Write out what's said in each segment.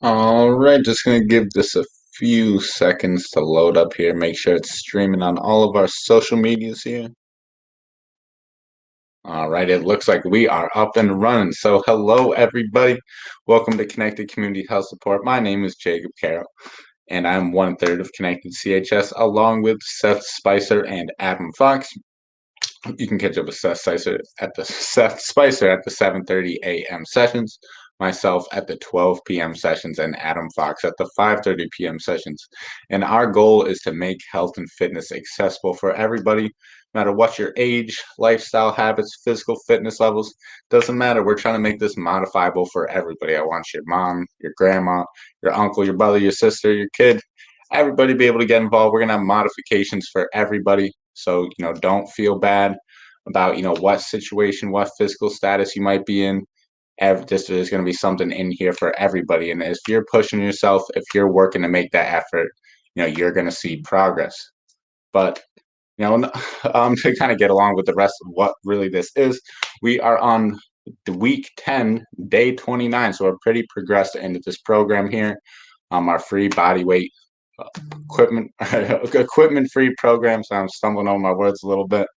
All right, just gonna give this a few seconds to load up here. Make sure it's streaming on all of our social medias here. All right, it looks like we are up and running. So hello, everybody. Welcome to Connected Community Health Support. My name is Jacob Carroll, and I'm 1/3 of Connected CHS, along with Seth Spicer and Adam Fox. You can catch up with Seth Spicer at the 7:30 a.m. sessions, myself at the 12 p.m. sessions, and Adam Fox at the 5:30 p.m. sessions. And our goal is to make health and fitness accessible for everybody, no matter what your age, lifestyle habits, physical fitness levels. Doesn't matter. We're trying to make this modifiable for everybody. I want your mom, your grandma, your uncle, your brother, your sister, your kid, everybody be able to get involved. We're gonna have modifications for everybody. So, don't feel bad about, what situation, what physical status you might be in. There's going to be something in here for everybody. And if you're pushing yourself, if you're working to make that effort, you're going to see progress. But, to kind of get along with the rest of what really this is, we are on the week 10, day 29. So we're pretty progressed into this program here. Our free body weight equipment free program. So I'm stumbling over my words a little bit.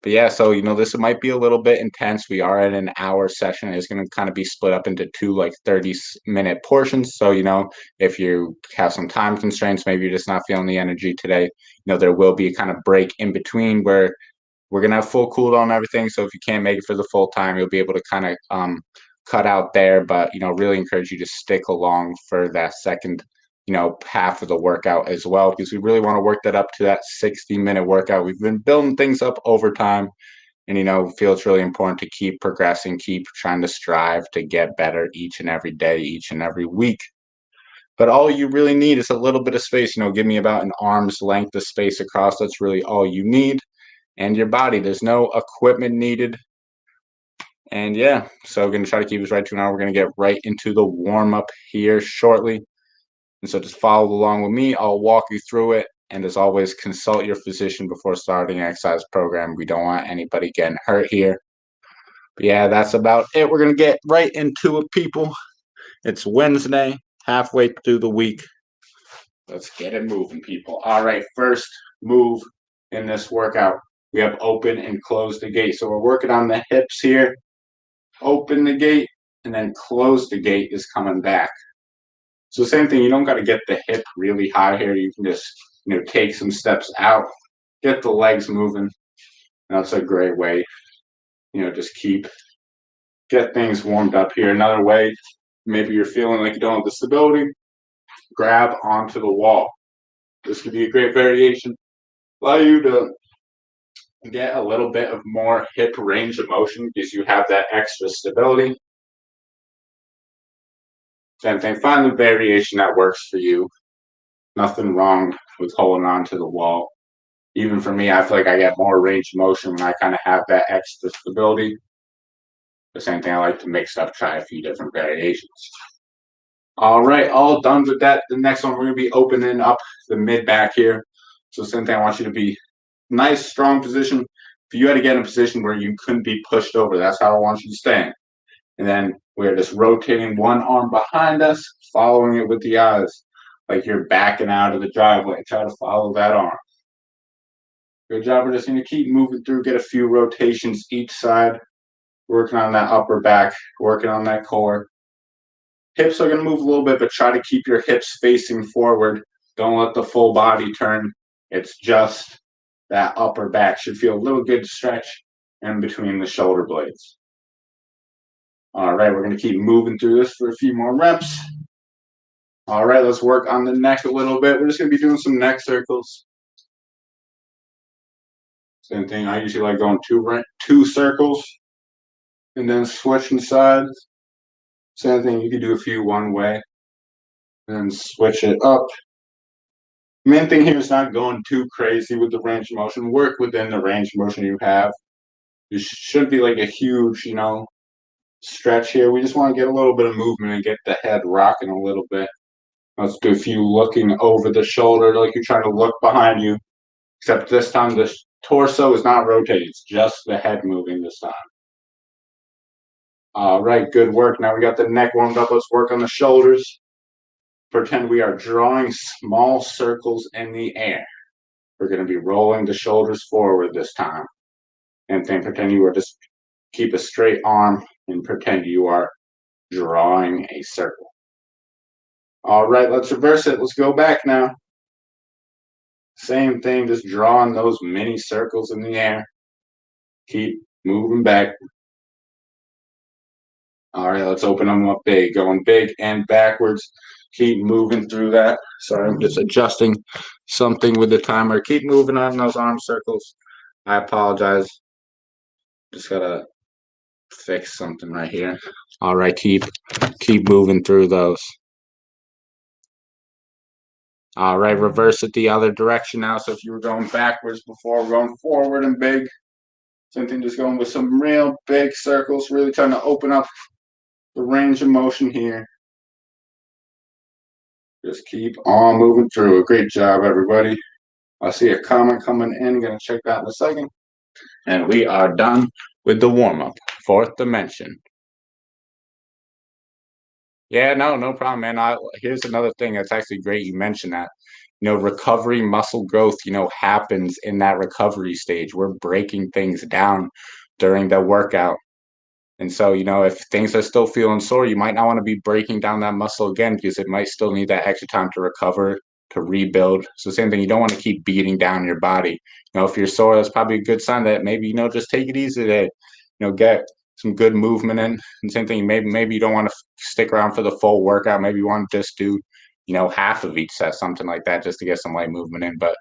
But yeah, so this might be a little bit intense. We are at an hour session. It's going to kind of be split up into two 30-minute portions. So, if you have some time constraints, maybe you're just not feeling the energy today, there will be a kind of break in between where we're going to have full cooldown and everything. So if you can't make it for the full time, you'll be able to kind of cut out there. But, really encourage you to stick along for that second half of the workout as well, because we really want to work that up to that 60-minute workout. We've been building things up over time, and feel it's really important to keep progressing, keep trying to strive to get better each and every day, each and every week. But all you really need is a little bit of space. Give me about an arm's length of space across. That's really all you need. And your body, there's no equipment needed. And yeah, so we're going to try to keep this right to an hour. We're going to get right into the warm up here shortly. And so just follow along with me. I'll walk you through it. And as always, consult your physician before starting an exercise program. We don't want anybody getting hurt here. But yeah, that's about it. We're going to get right into it, people. It's Wednesday, halfway through the week. Let's get it moving, people. All right, first move in this workout. We have open and close the gate. So we're working on the hips here. Open the gate, and then close the gate is coming back. So same thing, you don't got to get the hip really high here. You can just, take some steps out, get the legs moving. That's a great way, just get things warmed up here. Another way, maybe you're feeling like you don't have the stability, grab onto the wall. This could be a great variation. Allow you to get a little bit of more hip range of motion because you have that extra stability. Same thing, find the variation that works for you. Nothing wrong with holding on to the wall. Even for me, I feel like I get more range of motion when I kind of have that extra stability. The same thing, I like to mix up, try a few different variations. All right, all done with that. The next one, we're going to be opening up the mid back here. So same thing, I want you to be nice, strong position. If you had to get in a position where you couldn't be pushed over, that's how I want you to stand. And then we're just rotating one arm behind us, following it with the eyes, like you're backing out of the driveway. Try to follow that arm. Good job. We're just going to keep moving through, get a few rotations each side, working on that upper back, working on that core. Hips are going to move a little bit, but try to keep your hips facing forward. Don't let the full body turn. It's just that upper back. Should feel a little good stretch in between the shoulder blades. All right, we're going to keep moving through this for a few more reps. All right, let's work on the neck a little bit. We're just going to be doing some neck circles. Same thing, I usually like going two circles and then switching sides. Same thing, you can do a few one way and then switch it up. Main thing here is not going too crazy with the range of motion. Work within the range of motion you have. It shouldn't be like a huge, stretch here. We just want to get a little bit of movement and get the head rocking a little bit. Let's do a few looking over the shoulder, like you're trying to look behind you. Except this time the torso is not rotating. It's just the head moving this time. All right, good work. Now we got the neck warmed up. Let's work on the shoulders. Pretend we are drawing small circles in the air. We're going to be rolling the shoulders forward this time. And then pretend you are just keep a straight arm and pretend you are drawing a circle. All right, let's reverse it. Let's go back now. Same thing, just drawing those mini circles in the air. Keep moving back. All right, let's open them up big, going big and backwards. Keep moving through that. Sorry, I'm just adjusting something with the timer. Keep moving on those arm circles. I apologize. Just gotta fix something right here. All right, keep moving through those. All right, reverse it the other direction now. So if you were going backwards before, we're going forward and big. Same thing, just going with some real big circles, really trying to open up the range of motion here. Just keep on moving through it. Great job, everybody. I see a comment coming in. Going to check that in a second. And we are done with the warm-up. Fourth dimension. Yeah, no problem, man. Here's another thing that's actually great you mentioned that. Recovery muscle growth, happens in that recovery stage. We're breaking things down during the workout. And so, if things are still feeling sore, you might not want to be breaking down that muscle again because it might still need that extra time to recover, to rebuild. So same thing, you don't want to keep beating down your body. If you're sore, that's probably a good sign that maybe, just take it easy today. Get some good movement in. And same thing, maybe you don't want to stick around for the full workout. Maybe you want to just do, half of each set, something like that, just to get some light movement in. But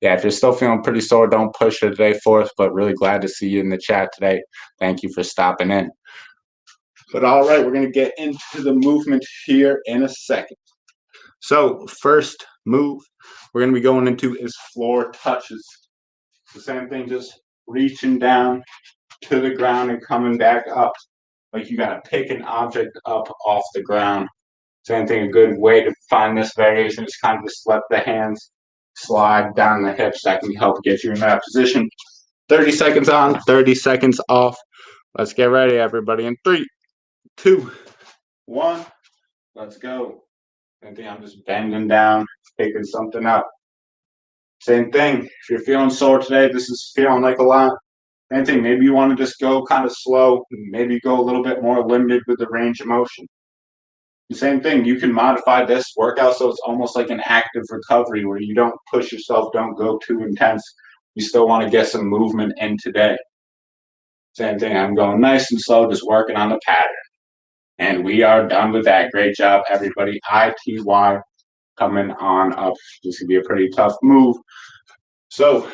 yeah, if you're still feeling pretty sore, don't push it today, Fourth. But really glad to see you in the chat today. Thank you for stopping in. But all right, we're going to get into the movement here in a second. So first move we're going to be going into is floor touches. The same thing, just reaching down to the ground and coming back up. Like you got to pick an object up off the ground. Same thing, a good way to find this variation is kind of just let the hands slide down the hips. That can help get you in that position. 30 seconds on, 30 seconds off. Let's get ready, everybody, in 3, 2, 1, let's go. Same thing, I'm just bending down, picking something up. Same thing, if you're feeling sore today, this is feeling like a lot. Same thing, maybe you want to just go kind of slow, maybe go a little bit more limited with the range of motion. The same thing, you can modify this workout so it's almost like an active recovery where you don't push yourself, don't go too intense. You still want to get some movement in today. Same thing, I'm going nice and slow, just working on the pattern. And we are done with that. Great job, everybody. ITY coming on up. This could be a pretty tough move. So,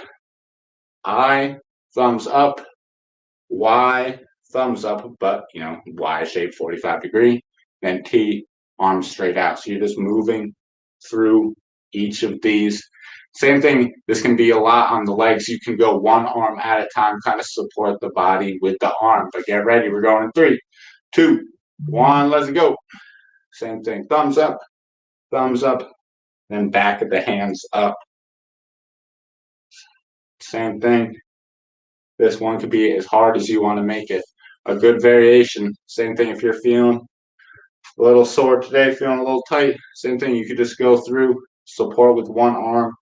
I, thumbs up. Y, thumbs up, but, Y shape 45 degree. Then T, arms straight out. So you're just moving through each of these. Same thing, this can be a lot on the legs. You can go one arm at a time, kind of support the body with the arm. But get ready, we're going in 3, 2, 1, let's go. Same thing, thumbs up, then back of the hands up. Same thing. This one could be as hard as you want to make it. A good variation. Same thing if you're feeling a little sore today, feeling a little tight. Same thing, you could just go through, support with one arm,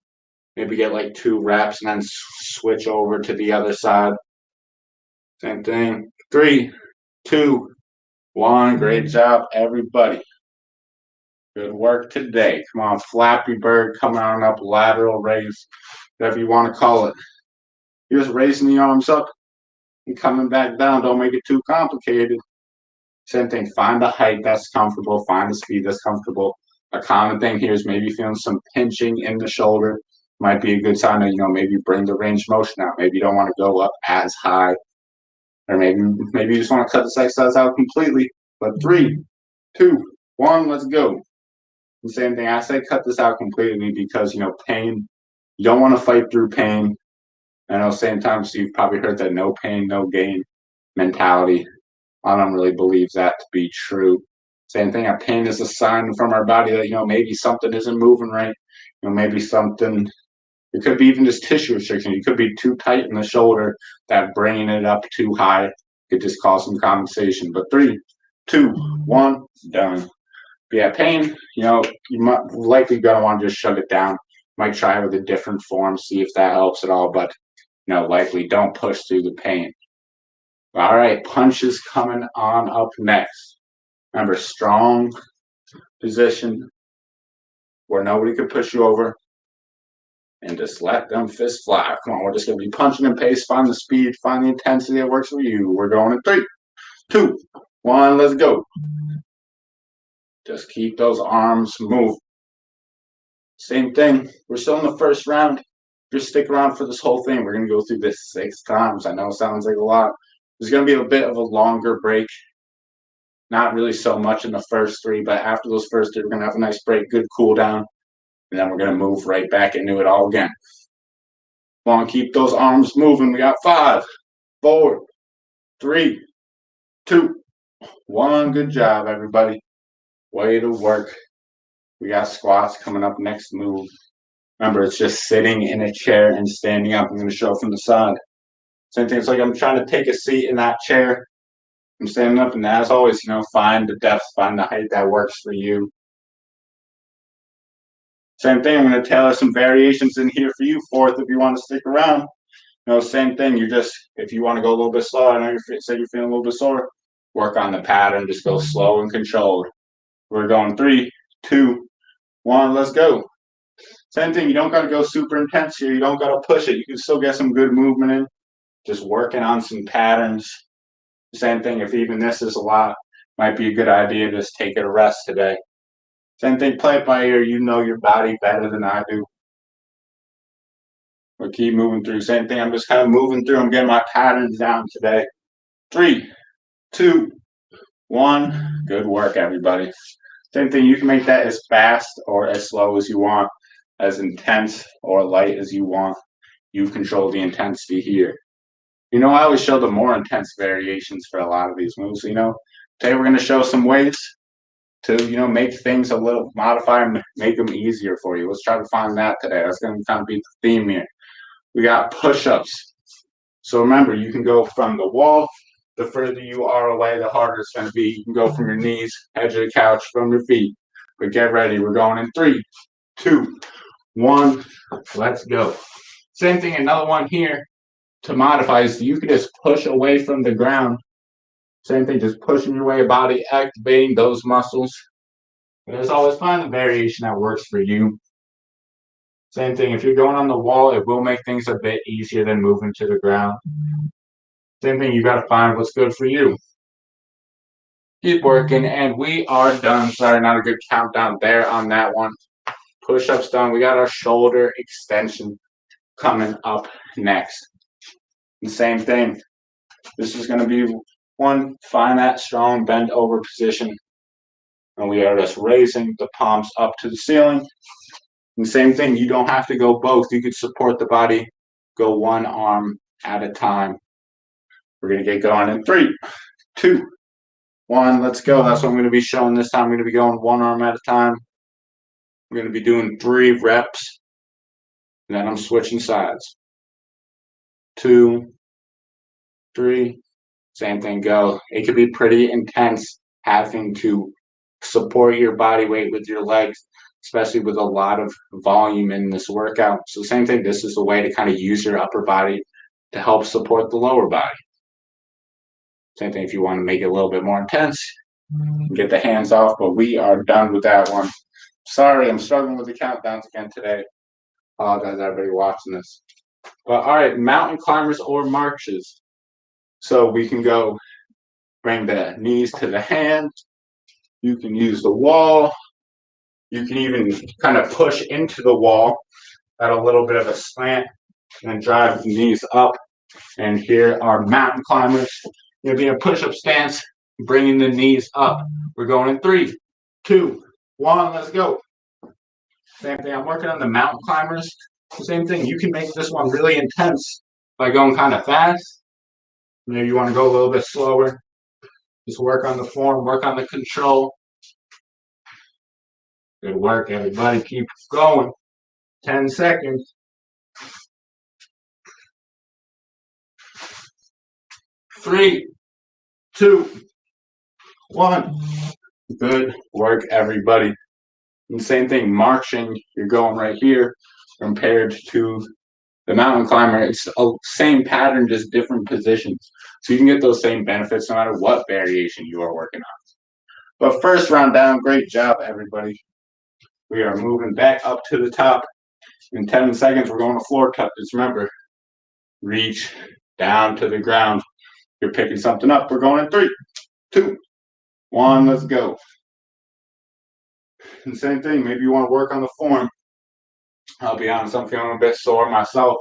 maybe get like 2 reps and then switch over to the other side. Same thing. 3, 2, 1. Great job, everybody. Good work today. Come on, Flappy Bird coming on up, lateral raise, whatever you want to call it. You're just raising the arms up and coming back down. Don't make it too complicated. Same thing, find the height that's comfortable, find the speed that's comfortable. A common thing here is maybe feeling some pinching in the shoulder. Might be a good sign that, maybe bring the range of motion out. Maybe you don't want to go up as high. Or maybe you just want to cut this exercise out completely. But 3, 2, 1, let's go. The same thing, I say cut this out completely because, pain, you don't want to fight through pain. I know same time, so you've probably heard that no pain, no gain mentality. I don't really believe that to be true. Same thing, our pain is a sign from our body that, maybe something isn't moving right. Maybe something, it could be even just tissue restriction. You could be too tight in the shoulder, that bringing it up too high. could just cause some compensation. But 3, 2, 1, done. But yeah, pain, you might likely gonna want to just shut it down. Might try with a different form, see if that helps at all, but likely don't push through the pain. All right, punches coming on up next. Remember, strong position where nobody could push you over, and just let them fists fly. Come on, we're just going to be punching in pace, find the speed, find the intensity that works for you. We're going in 3, 2, 1, let's go. Just keep those arms moving. Same thing, we're still in the first round. Just stick around for this whole thing. We're going to go through this 6 times. I know it sounds like a lot. There's going to be a bit of a longer break. Not really so much in the first 3, but after those first 3, we're going to have a nice break, good cool down, and then we're going to move right back into it all again. Come on, keep those arms moving. We got 5, 4, 3, 2, 1. Good job, everybody. Way to work. We got squats coming up next move. Remember, it's just sitting in a chair and standing up. I'm going to show from the side. Same thing. It's like I'm trying to take a seat in that chair. I'm standing up, and as always, find the depth, find the height that works for you. Same thing. I'm going to tailor some variations in here for you. 4th, if you want to stick around. Same thing. If you want to go a little bit slower, I know you said you're feeling a little bit sore. Work on the pattern. Just go slow and controlled. We're going 3, 2, 1. Let's go. Same thing. You don't got to go super intense here. You don't got to push it. You can still get some good movement in. Just working on some patterns. Same thing, if even this is a lot, might be a good idea to just take it a rest today. Same thing, play it by ear. You know your body better than I do. We'll keep moving through. Same thing, I'm just kind of moving through. I'm getting my patterns down today. 3, 2, 1. Good work, everybody. Same thing, you can make that as fast or as slow as you want, as intense or light as you want. You control the intensity here. I always show the more intense variations for a lot of these moves. Today we're going to show some ways to, make things a little, modify and make them easier for you. Let's try to find that today. That's going to kind of be the theme here. We got push-ups. So remember, you can go from the wall. The further you are away, the harder it's going to be. You can go from your knees, edge of the couch, from your feet. But get ready. We're going in 3, 2, 1. Let's go. Same thing, another one here. To modify is you can just push away from the ground. Same thing, just pushing your way body, activating those muscles. But as always, find the variation that works for you. Same thing, if you're going on the wall, it will make things a bit easier than moving to the ground. Same thing, you got to find what's good for you. Keep working, and we are done. Sorry, not a good countdown there on that one. Push-ups done. We got our shoulder extension coming up next. The same thing. This is going to be one, find that strong bend over position. And we are just raising the palms up to the ceiling. And same thing, you don't have to go both. You could support the body, go one arm at a time. We're going to get going in 3, 2, 1. Let's go. That's what I'm going to be showing this time. I'm going to be going one arm at a time. I'm going to be doing 3 reps. And then I'm switching sides. 2, 3. Same thing, go. It could be pretty intense having to support your body weight with your legs, especially with a lot of volume in this workout. So same thing, this is a way to kind of use your upper body to help support the lower body. Same thing if you want to make it a little bit more intense, get the hands off, but we are done with that one. Sorry, I'm struggling with the countdowns again today. Apologize, everybody watching this. But all right, mountain climbers or marches. So we can go bring the knees to the hands. You can use the wall. You can even kind of push into the wall at a little bit of a slant and drive the knees up. And here are mountain climbers. You'll be in a push-up stance, bringing the knees up. We're going in 3, 2, 1. Let's go. Same thing. I'm working on the mountain climbers. Same thing. You can make this one really intense by going kind of fast. Maybe you want to go a little bit slower. Just work on the form, work on the control. Good work, everybody. Keep going. 10 seconds. 3, 2, 1. Good work, everybody. And same thing, marching, you're going right here compared to the mountain climber. It's the same pattern, just different positions. So you can get those same benefits no matter what variation you are working on. But first round down, great job, everybody. We are moving back up to the top. In 10 seconds, we're going to floor touch. Just remember, reach down to the ground. You're picking something up. We're going in 3, 2, 1. Let's go. And same thing, maybe you want to work on the form. I'll be honest, I'm feeling a bit sore myself.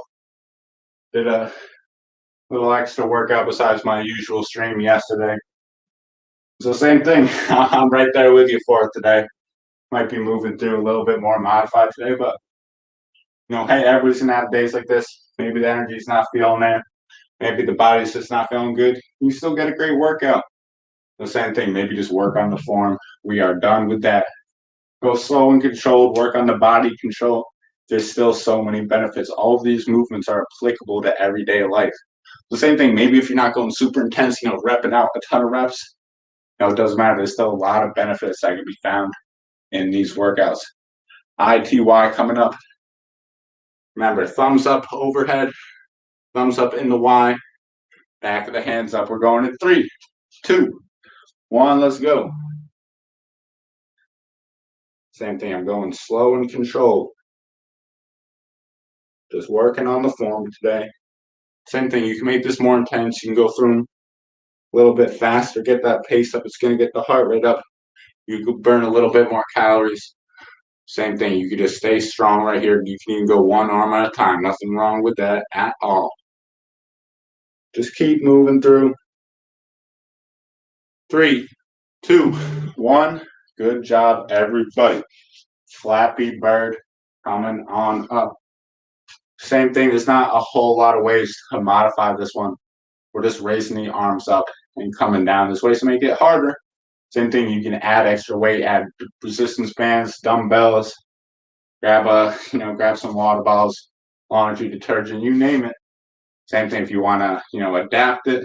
Did a little extra workout besides my usual stream yesterday. So same thing, I'm right there with you for it today. Might be moving through a little bit more modified today, but hey, everybody's gonna have days like this. Maybe the energy's not feeling there. Maybe the body's just not feeling good. You still get a great workout. The same thing, maybe just work on the form. We are done with that. Go slow and controlled, work on the body control. There's still so many benefits. All of these movements are applicable to everyday life. The same thing, maybe if you're not going super intense, repping out a ton of reps, it doesn't matter. There's still a lot of benefits that can be found in these workouts. ITY coming up. Remember, thumbs up overhead, thumbs up in the Y, back of the hands up. We're going in 3, 2, 1. Let's go. Same thing. I'm going slow and controlled. Just working on the form today. Same thing. You can make this more intense. You can go through them a little bit faster. Get that pace up. It's going to get the heart rate up. You could burn a little bit more calories. Same thing. You could just stay strong right here. You can even go one arm at a time. Nothing wrong with that at all. Just keep moving through. 3, 2, 1. Good job, everybody. Flappy Bird coming on up. Same thing. There's not a whole lot of ways to modify this one. We're just raising the arms up and coming down this way to make it harder. Same thing. You can add extra weight, add resistance bands, dumbbells, grab some water bottles, laundry detergent, you name it. Same thing if you want to, adapt it.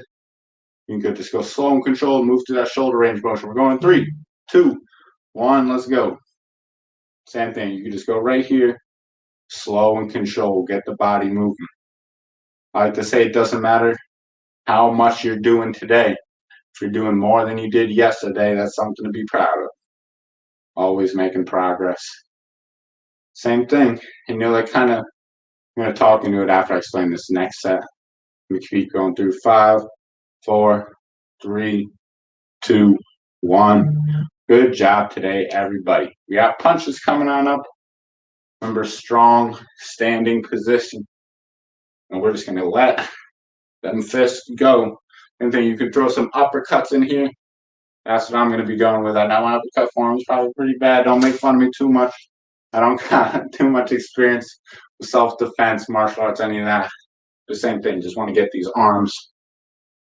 You can just go slow and controlled, move to that shoulder range motion. We're going 3, 2, 1. Let's go. Same thing. You can just go right here, slow and controlled, get the body moving. I like to say it doesn't matter how much you're doing today. If you're doing more than you did yesterday, that's something to be proud of. Always making progress. Same thing. And I'm going to talk into it after I explain this next set. We keep going through 5, 4, 3, 2, 1. Good job today, everybody. We got punches coming on up. Remember, strong standing position. And we're just going to let them fists go. And then you could throw some uppercuts in here. That's what I'm going to be going with. I know my uppercut form is probably pretty bad. Don't make fun of me too much. I don't got too much experience with self-defense, martial arts, any of that. The same thing. Just want to get these arms,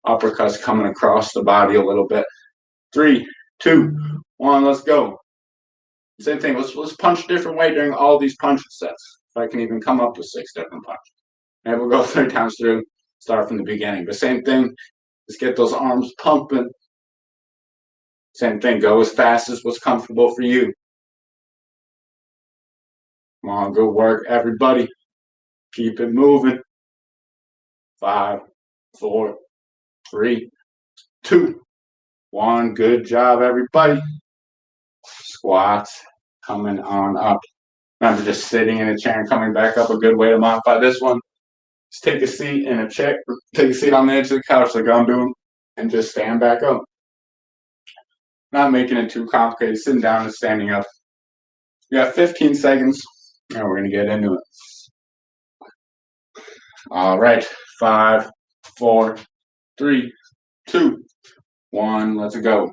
uppercuts coming across the body a little bit. 3, 2, 1. Let's go. Same thing. Let's punch a different way during all these punch sets. If I can even come up with 6 different punches. Maybe we'll go 3 times through. Start from the beginning. The same thing. Just get those arms pumping. Same thing. Go as fast as what's comfortable for you. Come on, good work, everybody. Keep it moving. 5, 4, 3, 2, 1. Good job, everybody. Squats coming on up. Remember, just sitting in a chair and coming back up. A good way to modify this one. Just take a seat in a chair. Take a seat on the edge of the couch like I'm doing, and just stand back up. Not making it too complicated. Sitting down and standing up. We got 15 seconds, and we're going to get into it. All right. 5, 4, 3, 2, 1. Let's go.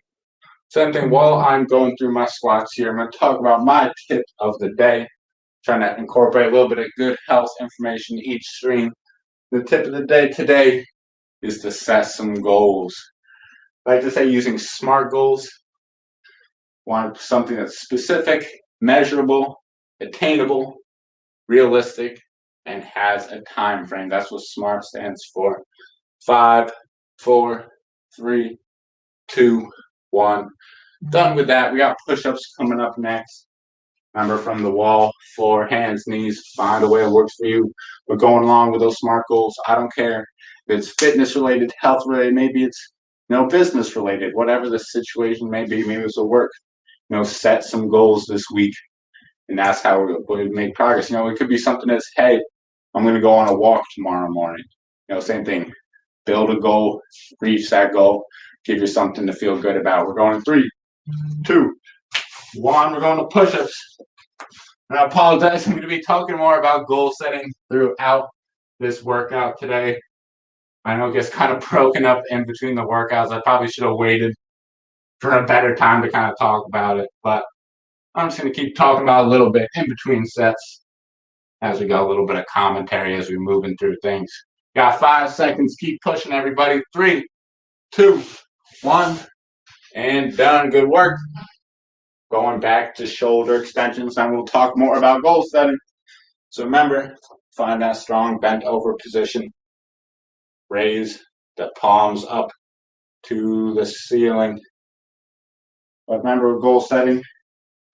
Same thing. While I'm going through my squats here, I'm going to talk about my tip of the day. Trying to incorporate a little bit of good health information each stream. The tip of the day today is to set some goals. I like to say using SMART goals. Want something that's specific, measurable, attainable, realistic, and has a time frame. That's what SMART stands for. 5, 4, 3, 2, 1. Done with that. We got push-ups coming up next. Remember, from the wall, floor, hands, knees, find a way that works for you. We're going along with those SMART goals. I don't care if it's fitness related, health related, maybe it's business related, whatever the situation may be, maybe it's a work. Set some goals this week, and that's how we make progress. It could be something that's, hey, I'm going to go on a walk tomorrow morning. Same thing. Build a goal, reach that goal, give you something to feel good about. We're going in 3, 2, 1. We're going to push-ups. And I apologize. I'm going to be talking more about goal setting throughout this workout today. I know it gets kind of broken up in between the workouts. I probably should have waited for a better time to kind of talk about it, but I'm just going to keep talking about a little bit in between sets as we go, a little bit of commentary as we're moving through things. Got 5 seconds. Keep pushing, everybody. 3, 2, 1, and done. Good work. Going back to shoulder extensions, and we'll talk more about goal setting. So remember, find that strong bent over position. Raise the palms up to the ceiling. But remember, goal setting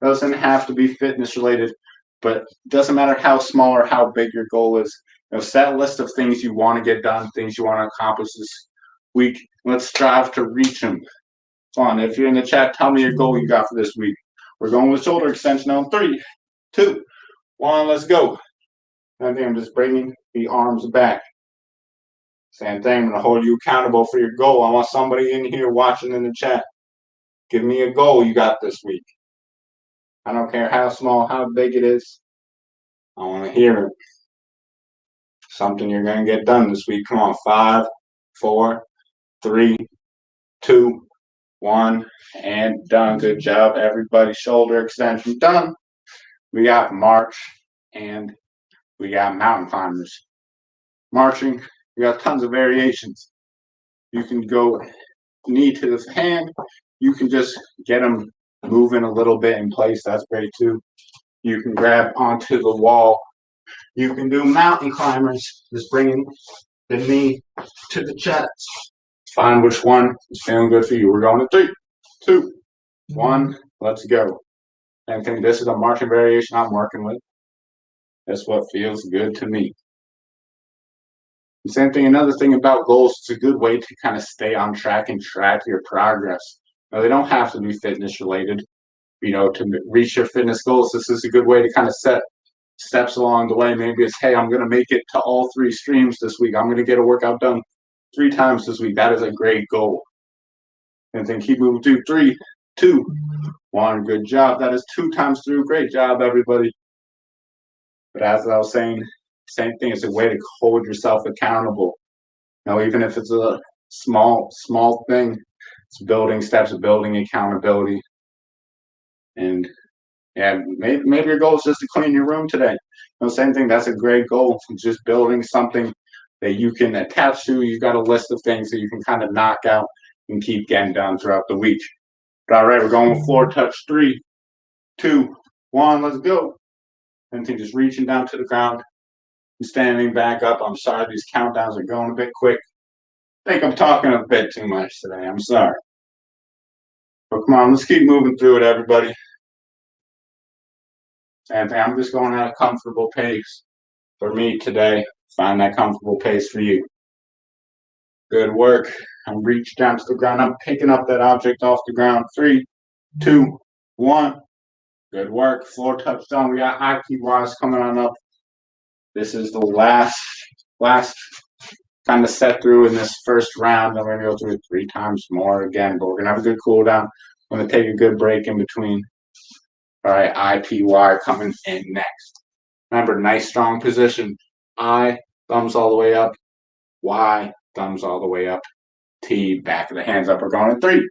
doesn't have to be fitness related, but it doesn't matter how small or how big your goal is. Set a list of things you want to get done, things you want to accomplish this week. Let's strive to reach them. Come on, if you're in the chat, tell me your goal you got for this week. We're going with shoulder extension on 3, 2, 1. Let's go. I think I'm just bringing the arms back. Same thing. I'm going to hold you accountable for your goal. I want somebody in here watching in the chat. Give me a goal you got this week. I don't care how small, how big it is. I want to hear it. Something you're going to get done this week. Come on. 5, 4, 3, 2, 1, and done. Good job, everybody. Shoulder extension done. We got march and we got mountain climbers. Marching, we got tons of variations. You can go knee to the hand. You can just get them moving a little bit in place. That's great too. You can grab onto the wall. You can do mountain climbers, just bringing the knee to the chest. Find which one is feeling good for you. We're going to 3, 2, 1. Let's go. And I think this is a marching variation I'm working with. That's what feels good to me. The same thing, another thing about goals, it's a good way to kind of stay on track and track your progress. Now, they don't have to be fitness related. To reach your fitness goals, this is a good way to kind of set steps along the way. Maybe it's, hey, I'm going to make it to all 3 streams this week. I'm going to get a workout done 3 times this week. That is a great goal. And then keep moving through. 3, 2, 1. Good job. That is 2 times through. Great job, everybody. But as I was saying, same thing. It's a way to hold yourself accountable. Even if it's a small thing, it's building steps, building accountability. And yeah, maybe your goal is just to clean your room today. Same thing. That's a great goal. Just building something that you can attach to. You've got a list of things that you can kind of knock out and keep getting done throughout the week. But all right, we're going with floor touch. 3, 2, 1. Let's go. And just reaching down to the ground and standing back up. I'm sorry, these countdowns are going a bit quick. I think I'm talking a bit too much today. I'm sorry. But come on, let's keep moving through it, everybody. Same thing. I'm just going at a comfortable pace for me today. Find that comfortable pace for you. Good work. I'm reaching down to the ground. I'm picking up that object off the ground. 3, 2, 1. Good work. Floor touchdown. We got IPYs coming on up. This is the last kind of set through in this first round. I'm going to go through it 3 times more again, but we're going to have a good cool down. I'm going to take a good break in between. All right, IPY coming in next. Remember, nice strong position. I, thumbs all the way up. Y, thumbs all the way up. T, back of the hands up. We're going in 3,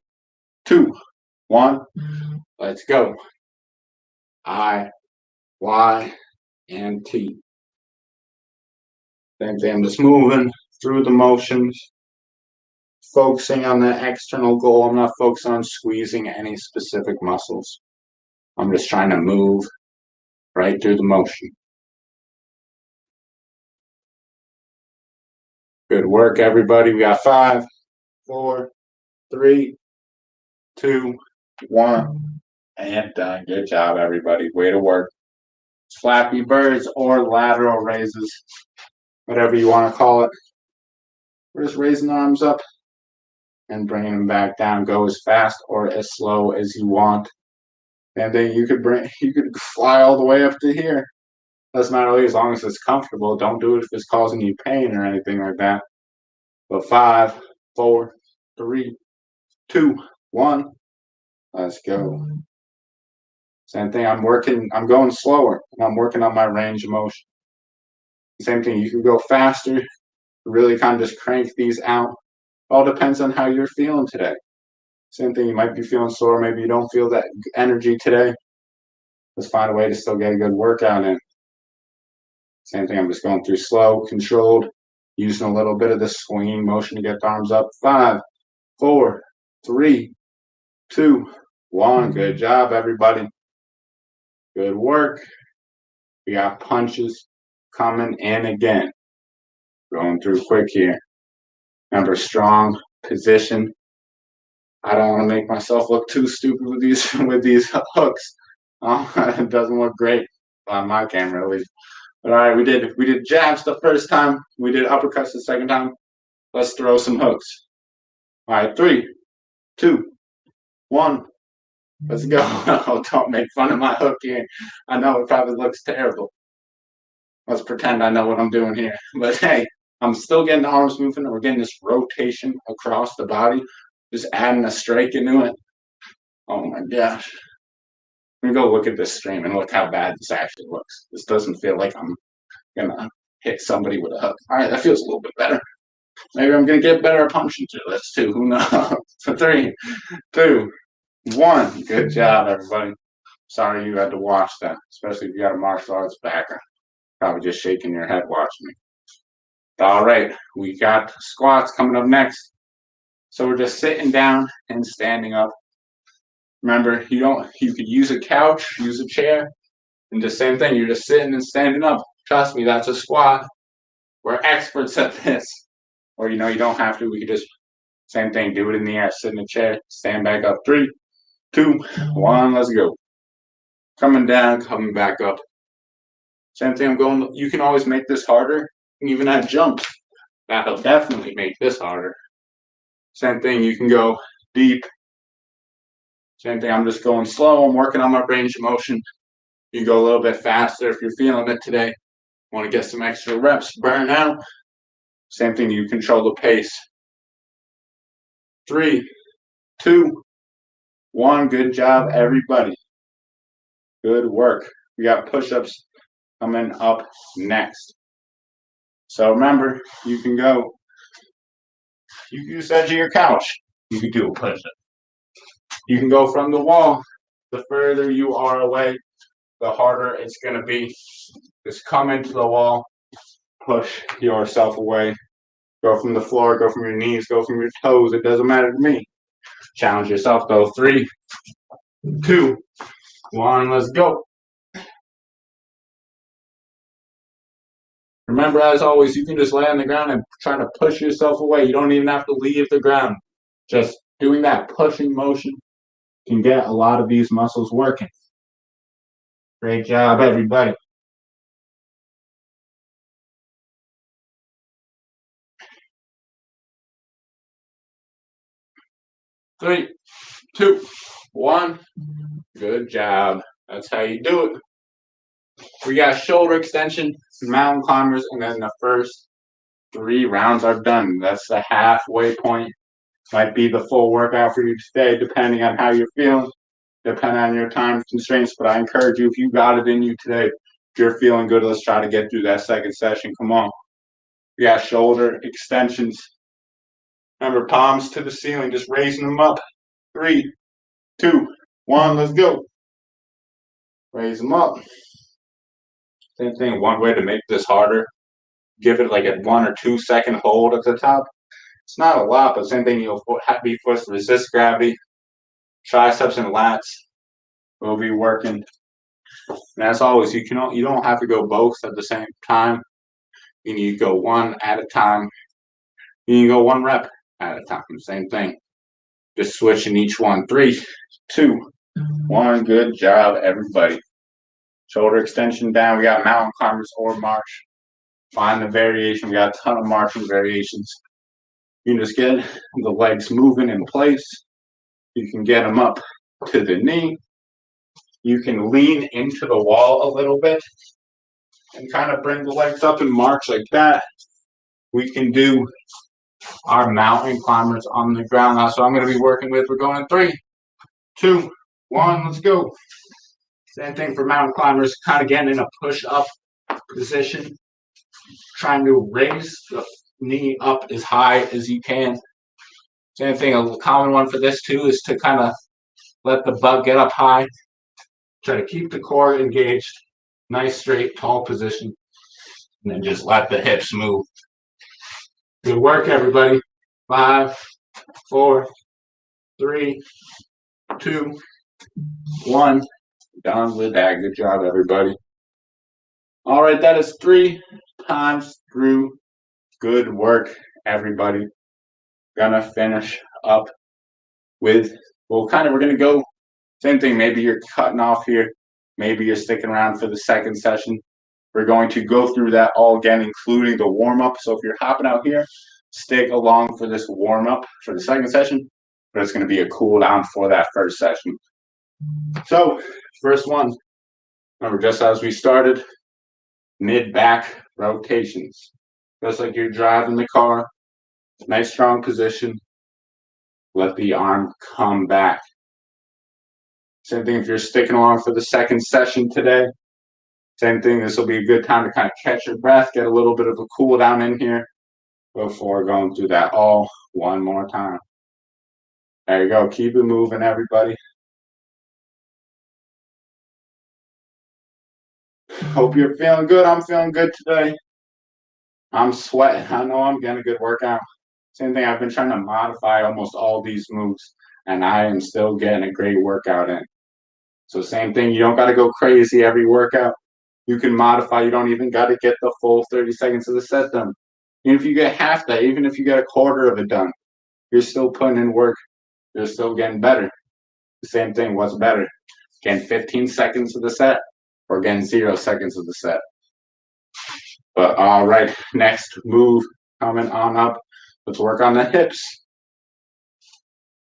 2, 1. Let's go. I, Y, and T. Same thing. I'm just moving through the motions, focusing on the external goal. I'm not focusing on squeezing any specific muscles. I'm just trying to move right through the motion. Good work, everybody. We got 5, 4, 3, 2, 1, and done. Good job, everybody. Way to work. Flappy Birds or lateral raises, whatever you want to call it. We're just raising the arms up and bringing them back down. Go as fast or as slow as you want. And then you could fly all the way up to here. Doesn't matter as long as it's comfortable. Don't do it if it's causing you pain or anything like that. But 5, 4, 3, 2, 1. Let's go. Same thing. I'm going slower, and I'm working on my range of motion. Same thing. You can go faster. Really kind of just crank these out. All depends on how you're feeling today. Same thing. You might be feeling sore. Maybe you don't feel that energy today. Let's find a way to still get a good workout in. Same thing. I'm just going through slow, controlled, using a little bit of the swinging motion to get the arms up. 5, 4, 3, 2, 1. Good job, everybody. Good work. We got punches coming in again. Going through quick here. Remember, strong position. I don't want to make myself look too stupid with these hooks. It doesn't look great on my camera, at least. But all right, we did jabs the first time. We did uppercuts the second time. Let's throw some hooks. All right, 3, 2, 1. Let's go. Oh, don't make fun of my hook here. I know it probably looks terrible. Let's pretend I know what I'm doing here. But hey, I'm still getting the arms moving. We're getting this rotation across the body. Just adding a strike into it. Oh my gosh. Let me go look at this stream and look how bad this actually looks. This doesn't feel like I'm gonna hit somebody with a hook. All right, that feels a little bit better. Maybe I'm gonna get better at punching through this too. Who knows? 3, 2, 1. Good job, everybody. Sorry you had to watch that, especially if you got a martial arts background. Probably just shaking your head watching me. All right, we got squats coming up next. So we're just sitting down and standing up. Remember, you could use a couch, use a chair, and the same thing. You're just sitting and standing up. Trust me, that's a squat. We're experts at this. Or you don't have to. We could just same thing. Do it in the air. Sit in a chair. Stand back up. 3, 2, 1. Let's go. Coming down, coming back up. Same thing. I'm going. You can always make this harder. You can even add jumps. That'll definitely make this harder. Same thing. You can go deep. Same thing. I'm just going slow. I'm working on my range of motion. You go a little bit faster if you're feeling it today. Want to get some extra reps, burn out. Same thing. You control the pace. 3, 2, 1. Good job, everybody. Good work. We got push-ups coming up next. So remember, you can go. You can use the edge of your couch. You can do a push-up. You can go from the wall. The further you are away, the harder it's going to be. Just come into the wall, push yourself away. Go from the floor, go from your knees, go from your toes. It doesn't matter to me. Challenge yourself, though. 3, 2, 1. Let's go. Remember, as always, you can just lay on the ground and try to push yourself away. You don't even have to leave the ground. Just doing that pushing motion can get a lot of these muscles working. Great job, everybody. Three, 2, 1. Good job. That's how you do it. We got shoulder extension, mountain climbers, and then the first 3 rounds are done. That's the halfway point. Might be the full workout for you today, depending on how you're feeling, depending on your time constraints. But I encourage you, if you got it in you today, if you're feeling good, let's try to get through that second session. Come on. We got shoulder extensions. Remember, palms to the ceiling, just raising them up. 3, 2, 1, let's go. Raise them up. Same thing, one way to make this harder, give it like a 1 or 2 second hold at the top. It's not a lot, but same thing, you'll be forced to resist gravity. Triceps and lats will be working. And as always, you don't have to go both at the same time. You need to go one at a time. You can go 1 rep at a time. Same thing. Just switching each one. 3, 2, 1. Good job, everybody. Shoulder extension down. We got mountain climbers or march. Find the variation. We got a ton of marching variations. You can just get the legs moving in place. You can get them up to the knee. You can lean into the wall a little bit and kind of bring the legs up and march like that. We can do our mountain climbers on the ground. That's what I'm going to be working with. We're going in 3, 2, 1. Let's go. Same thing for mountain climbers. Kind of getting in a push-up position. Trying to raise the knee up as high as you can. Same thing. A common one for this too is to kind of let the butt get up high. Try to keep the core engaged. Nice, straight, tall position. And then just let the hips move. Good work, everybody. 5, 4, 3, 2, 1. Done with that. Good job, everybody. All right, that is 3 times through. Good work, everybody. Gonna finish up with, we're gonna go same thing. Maybe you're cutting off here. Maybe you're sticking around for the second session. We're going to go through that all again, including the warm-up. So if you're hopping out here, stick along for this warm-up for the second session, but it's going to be a cool down for that first session. So first one, remember, just as we started, mid-back rotations. Just like you're driving the car, nice strong position. Let the arm come back. Same thing if you're sticking along for the second session today. Same thing, this will be a good time to kind of catch your breath, get a little bit of a cool down in here before going through that all one more time. There you go. Keep it moving, everybody. Hope you're feeling good. I'm feeling good today. I'm sweating. I know I'm getting a good workout. Same thing, I've been trying to modify almost all these moves, and I am still getting a great workout in. So same thing, you don't got to go crazy every workout. You can modify. You don't even got to get the full 30 seconds of the set done. Even if you get half that, even if you get a quarter of it done, you're still putting in work. You're still getting better. The same thing, what's better? Getting 15 seconds of the set or getting 0 seconds of the set? But all right, next move coming on up. Let's work on the hips.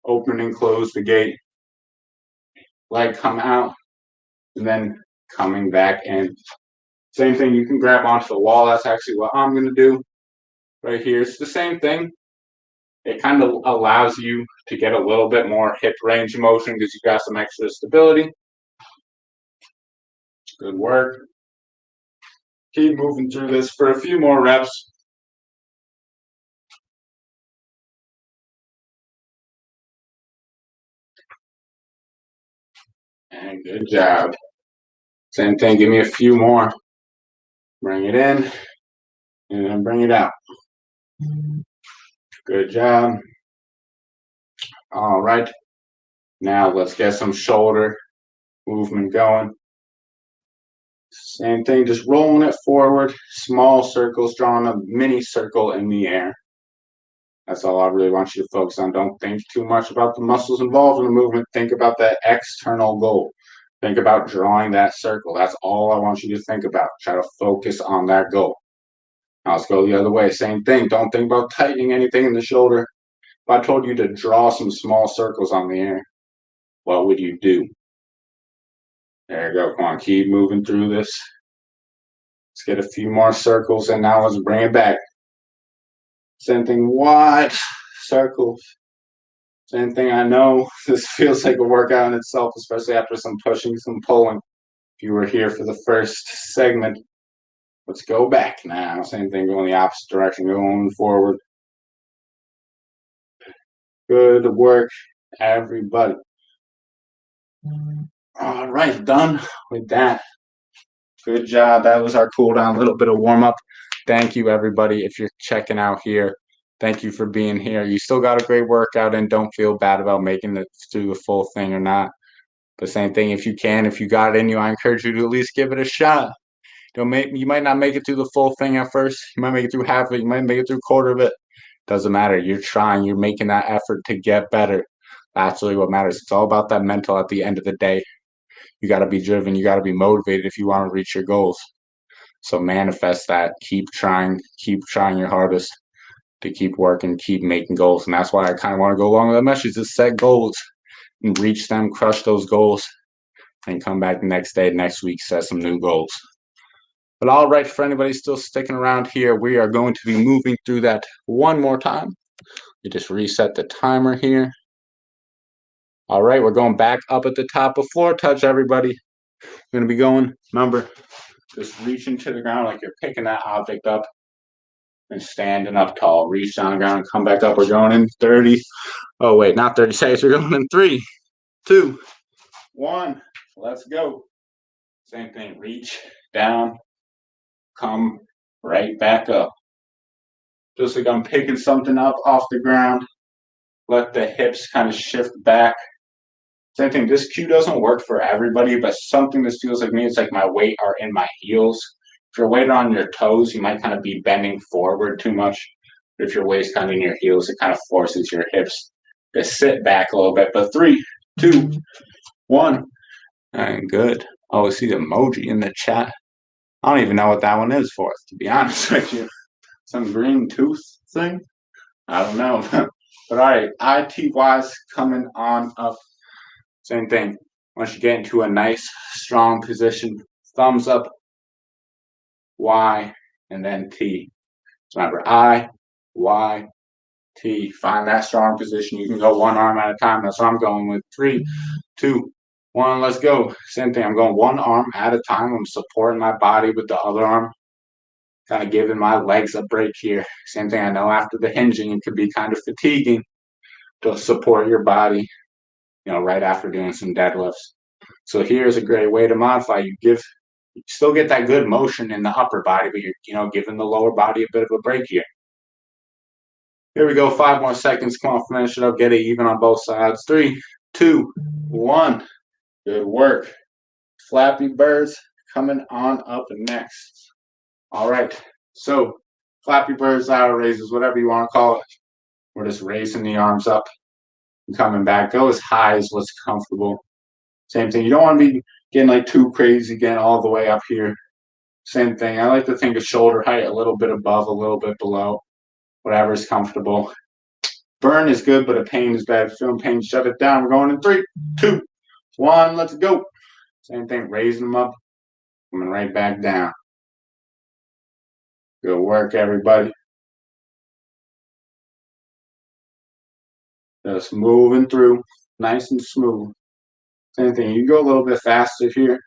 Open and close the gate. Leg come out, and then coming back in. Same thing, you can grab onto the wall. That's actually what I'm going to do right here. It's the same thing. It kind of allows you to get a little bit more hip range of motion because you got some extra stability. Good work. Keep moving through this for a few more reps. And good job. Same thing, give me a few more. Bring it in, and then bring it out. Good job. All right. Now let's get some shoulder movement going. Same thing, just rolling it forward. Small circles, drawing a mini circle in the air. That's all I really want you to focus on. Don't think too much about the muscles involved in the movement. Think about that external goal. Think about drawing that circle. That's all I want you to think about. Try to focus on that goal. Now let's go the other way. Same thing. Don't think about tightening anything in the shoulder. If I told you to draw some small circles on the air, what would you do? There you go. Come on, keep moving through this. Let's get a few more circles, and now let's bring it back. Same thing, wide circles. Same thing, I know this feels like a workout in itself, especially after some pushing, some pulling. If you were here for the first segment, let's go back now. Same thing, going the opposite direction, going forward. Good work, everybody. All right, done with that. Good job. That was our cool down, a little bit of warm up. Thank you, everybody. If you're checking out here, thank you for being here. You still got a great workout, and don't feel bad about making it through the full thing or not. But same thing, if you can, if you got it in you, I encourage you to at least give it a shot. You might not make it through the full thing at first. You might make it through half of it. You might make it through a quarter of it. Doesn't matter. You're trying. You're making that effort to get better. That's really what matters. It's all about that mental at the end of the day. You got to be driven. You got to be motivated if you want to reach your goals. So manifest that. Keep trying your hardest to keep working, keep making goals. And that's why I kind of want to go along with that message, is set goals and reach them, crush those goals, and come back the next day, next week, set some new goals. But all right, for anybody still sticking around here, we are going to be moving through that one more time. You just reset the timer here. All right, we're going back up at the top of floor touch, everybody. We're going to be going, remember, just reaching to the ground like you're picking that object up and standing up tall. Reach down the ground and come back up. We're going in 30. Oh, wait, not 30 seconds. We're going in 3, 2, 1. Let's go. Same thing. Reach down, come right back up. Just like I'm picking something up off the ground. Let the hips kind of shift back. Same thing. This cue doesn't work for everybody, but something that feels like me, it's like my weight are in my heels. If your weight on your toes, you might kind of be bending forward too much. But if your weight's kind of in your heels, it kind of forces your hips to sit back a little bit. But 3, 2, 1. And good. Oh, I see the emoji in the chat. I don't even know what that one is for, to be honest with you. Some green tooth thing? I don't know. But all right, IT-wise coming on up. Same thing. Once you get into a nice, strong position, thumbs up, Y, and then T. So remember, I, Y, T. Find that strong position. You can go one arm at a time. That's what I'm going with. 3, 2, 1. Let's go. Same thing. I'm going one arm at a time. I'm supporting my body with the other arm. Kind of giving my legs a break here. Same thing. I know after the hinging, it can be kind of fatiguing to support your body, right after doing some deadlifts. So here's a great way to modify. You still get that good motion in the upper body, but you're, giving the lower body a bit of a break here. Here we go. 5 more seconds. Come on, finish it up. Get it even on both sides. 3, 2, 1. Good work. Flappy Birds coming on up next. All right. So Flappy Birds, lateral raises, whatever you want to call it. We're just raising the arms up and coming back. Go as high as what's comfortable. Same thing. You don't want to be getting like too crazy, getting all the way up here. Same thing. I like to think of shoulder height a little bit above, a little bit below. Whatever is comfortable. Burn is good, but a pain is bad. Feeling pain, shut it down. We're going in 3, 2, 1. Let's go. Same thing. Raising them up. Coming right back down. Good work, everybody. Just moving through. Nice and smooth. Same thing. You go a little bit faster here.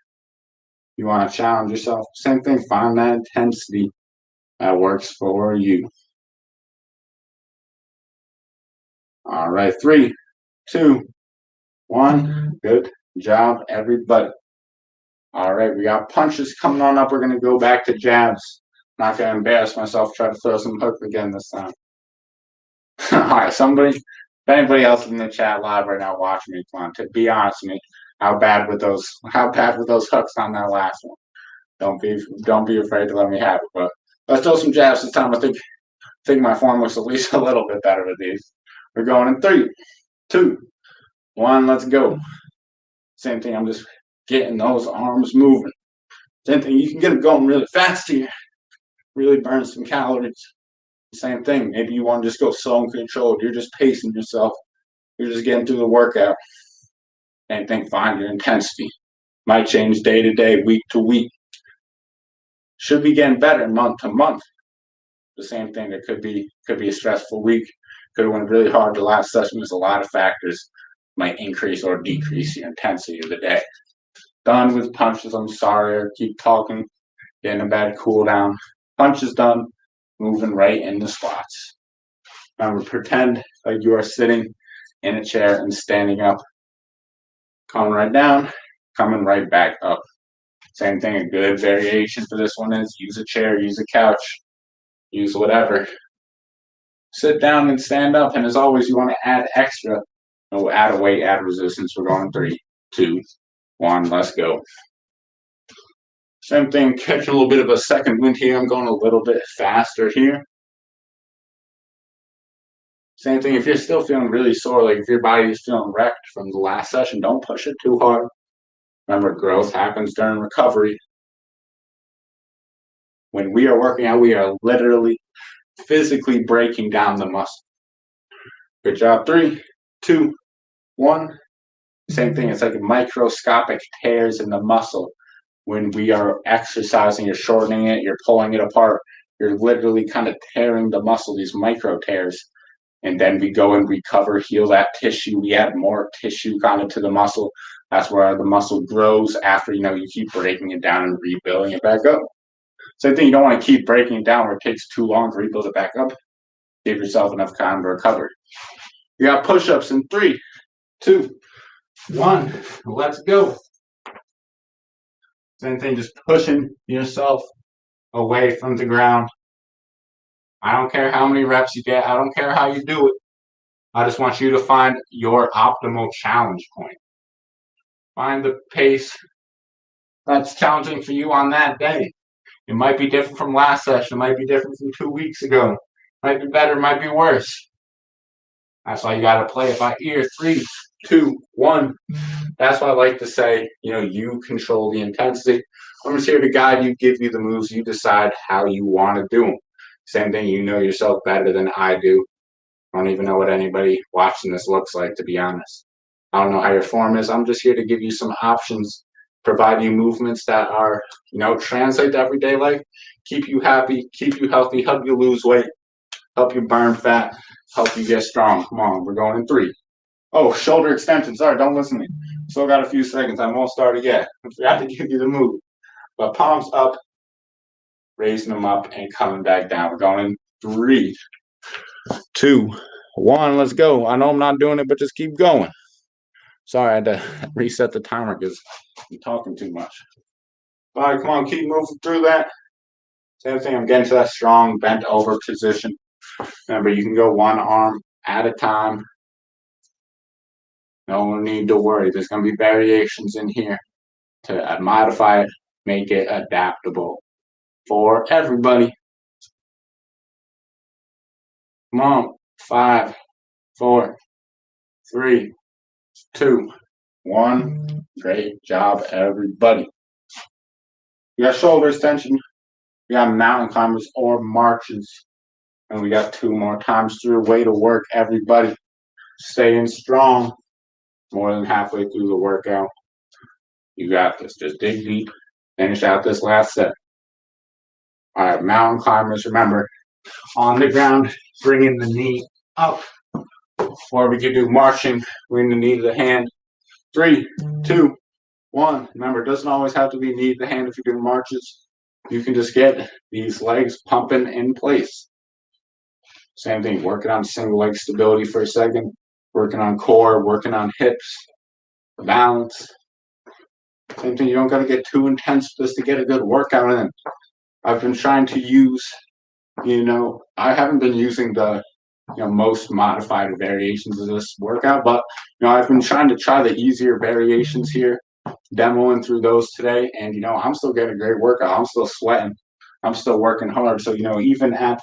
You want to challenge yourself. Same thing. Find that intensity that works for you. All right. 3, 2, 1. Good job, everybody. All right. We got punches coming on up. We're going to go back to jabs. Not going to embarrass myself. Try to throw some hooks again this time. All right. If anybody else in the chat live right now watching me, come on, to be honest with me, how bad were those hooks on that last one? Don't be afraid to let me have it. But let's throw some jabs this time. I think my form looks at least a little bit better with these. We're going in 3, 2, 1. Let's go. Same thing. I'm just getting those arms moving. Same thing. You can get them going really fast here. Really burn some calories. Same thing. Maybe you want to just go slow and controlled. You're just pacing yourself. You're just getting through the workout. Same thing. Find your intensity. Might change day to day, week to week. Should be getting better month to month. The same thing. It could be a stressful week. Could have went really hard the last session. There's a lot of factors might increase or decrease your intensity of the day. Done with punches. I'm sorry. I keep talking. Getting a bad cool down. Punches done. Moving right into squats. Remember, pretend like you are sitting in a chair and standing up. Coming right down. Coming right back up. Same thing. A good variation for this one is use a chair, use a couch, use whatever. Sit down and stand up. And as always, you want to add extra. Add a weight, add resistance. We're going 3, 2, 1. Let's go. Same thing. Catching a little bit of a second wind here. I'm going a little bit faster here. Same thing, if you're still feeling really sore, like if your body is feeling wrecked from the last session, don't push it too hard. Remember, growth happens during recovery. When we are working out, we are literally physically breaking down the muscle. Good job. 3, 2, 1. Same thing. It's like microscopic tears in the muscle. When we are exercising, you're shortening it, you're pulling it apart. You're literally kind of tearing the muscle, these micro tears. And then we go and recover, heal that tissue. We add more tissue kind of to the muscle. That's where the muscle grows after, you keep breaking it down and rebuilding it back up. Same thing, you don't want to keep breaking it down where it takes too long to rebuild it back up. Give yourself enough time to recover. You got push-ups in 3, 2, 1. Let's go. Same thing, just pushing yourself away from the ground. I don't care how many reps you get. I don't care how you do it. I just want you to find your optimal challenge point. Find the pace that's challenging for you on that day. It might be different from last session. It might be different from 2 weeks ago. It might be better, it might be worse. That's why you got to play it by ear. 3, 2, 1. That's why I like to say, you control the intensity. I'm just here to guide you, give you the moves. You decide how you want to do them. Same thing, you know yourself better than I do. I don't even know what anybody watching this looks like, to be honest. I don't know how your form is. I'm just here to give you some options, provide you movements that are, translate to everyday life, keep you happy, keep you healthy, help you lose weight, help you burn fat, help you get strong. Come on, we're going in 3. Oh, shoulder extension. Sorry, don't listen to me. Still got a few seconds. I won't start it yet. I forgot to give you the move. But palms up, raising them up, and coming back down. We're going in 3, 2, 1. Let's go. I know I'm not doing it, but just keep going. Sorry, I had to reset the timer because I'm talking too much. All right, come on, keep moving through that. Same thing, I'm getting to that strong bent over position. Remember, you can go one arm at a time. No need to worry. There's going to be variations in here to modify it, make it adaptable for everybody. Come on. 5, 4, 3, 2, 1. Great job, everybody. We got shoulder extension. We got mountain climbers or marches. And we got 2 more times through. Way to work, everybody. Staying strong. More than halfway through the workout. You got this. Just dig deep. Finish out this last set. All right, mountain climbers. Remember, on the ground, bringing the knee up. Or we could do marching, bring the knee to the hand. 3, 2, 1. Remember, it doesn't always have to be knee to the hand if you do marches. You can just get these legs pumping in place. Same thing, working on single leg stability for a second, working on core, working on hips, balance. Same thing, you don't got to get too intense just to get a good workout in. I've been trying to use, I haven't been using the most modified variations of this workout, but I've been trying to try the easier variations here, demoing through those today, and I'm still getting a great workout. I'm still sweating. I'm still working hard. So even at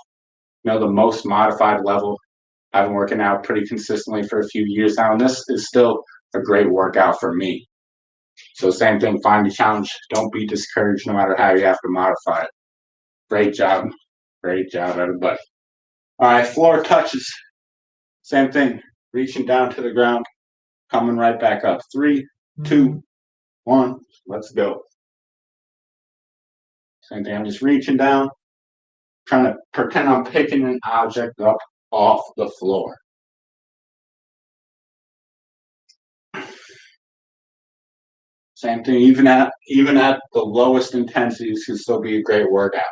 the most modified level, I've been working out pretty consistently for a few years now, and this is still a great workout for me. So same thing, find a challenge. Don't be discouraged no matter how you have to modify it. Great job. Great job, everybody. All right, floor touches. Same thing, reaching down to the ground, coming right back up. 3, 2, 1, let's go. Same thing, I'm just reaching down, trying to pretend I'm picking an object up off the floor. Same thing, even at the lowest intensities can still be a great workout.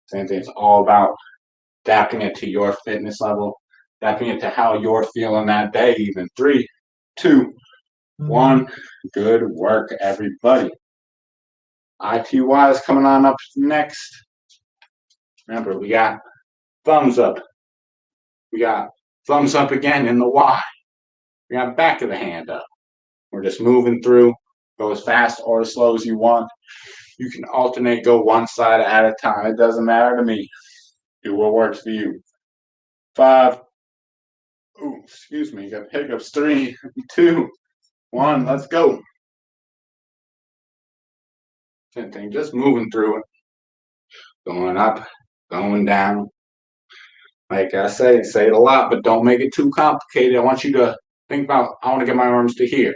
Same thing, it's all about adapting it to your fitness level, adapting it to how you're feeling that day even. 3, 2, 1. Good work, everybody. ITY is coming on up next. Remember, we got thumbs up. We got thumbs up again in the Y. We got back of the hand up. We're just moving through. Go as fast or as slow as you want. You can alternate, go one side at a time. It doesn't matter to me. Do what works for you. 5, Oh, excuse me. Got hiccups. 3, 2, 1. Let's go. Same thing. Just moving through it. Going up, going down. Like I say it a lot, but don't make it too complicated. I want you to think about, I want to get my arms to here.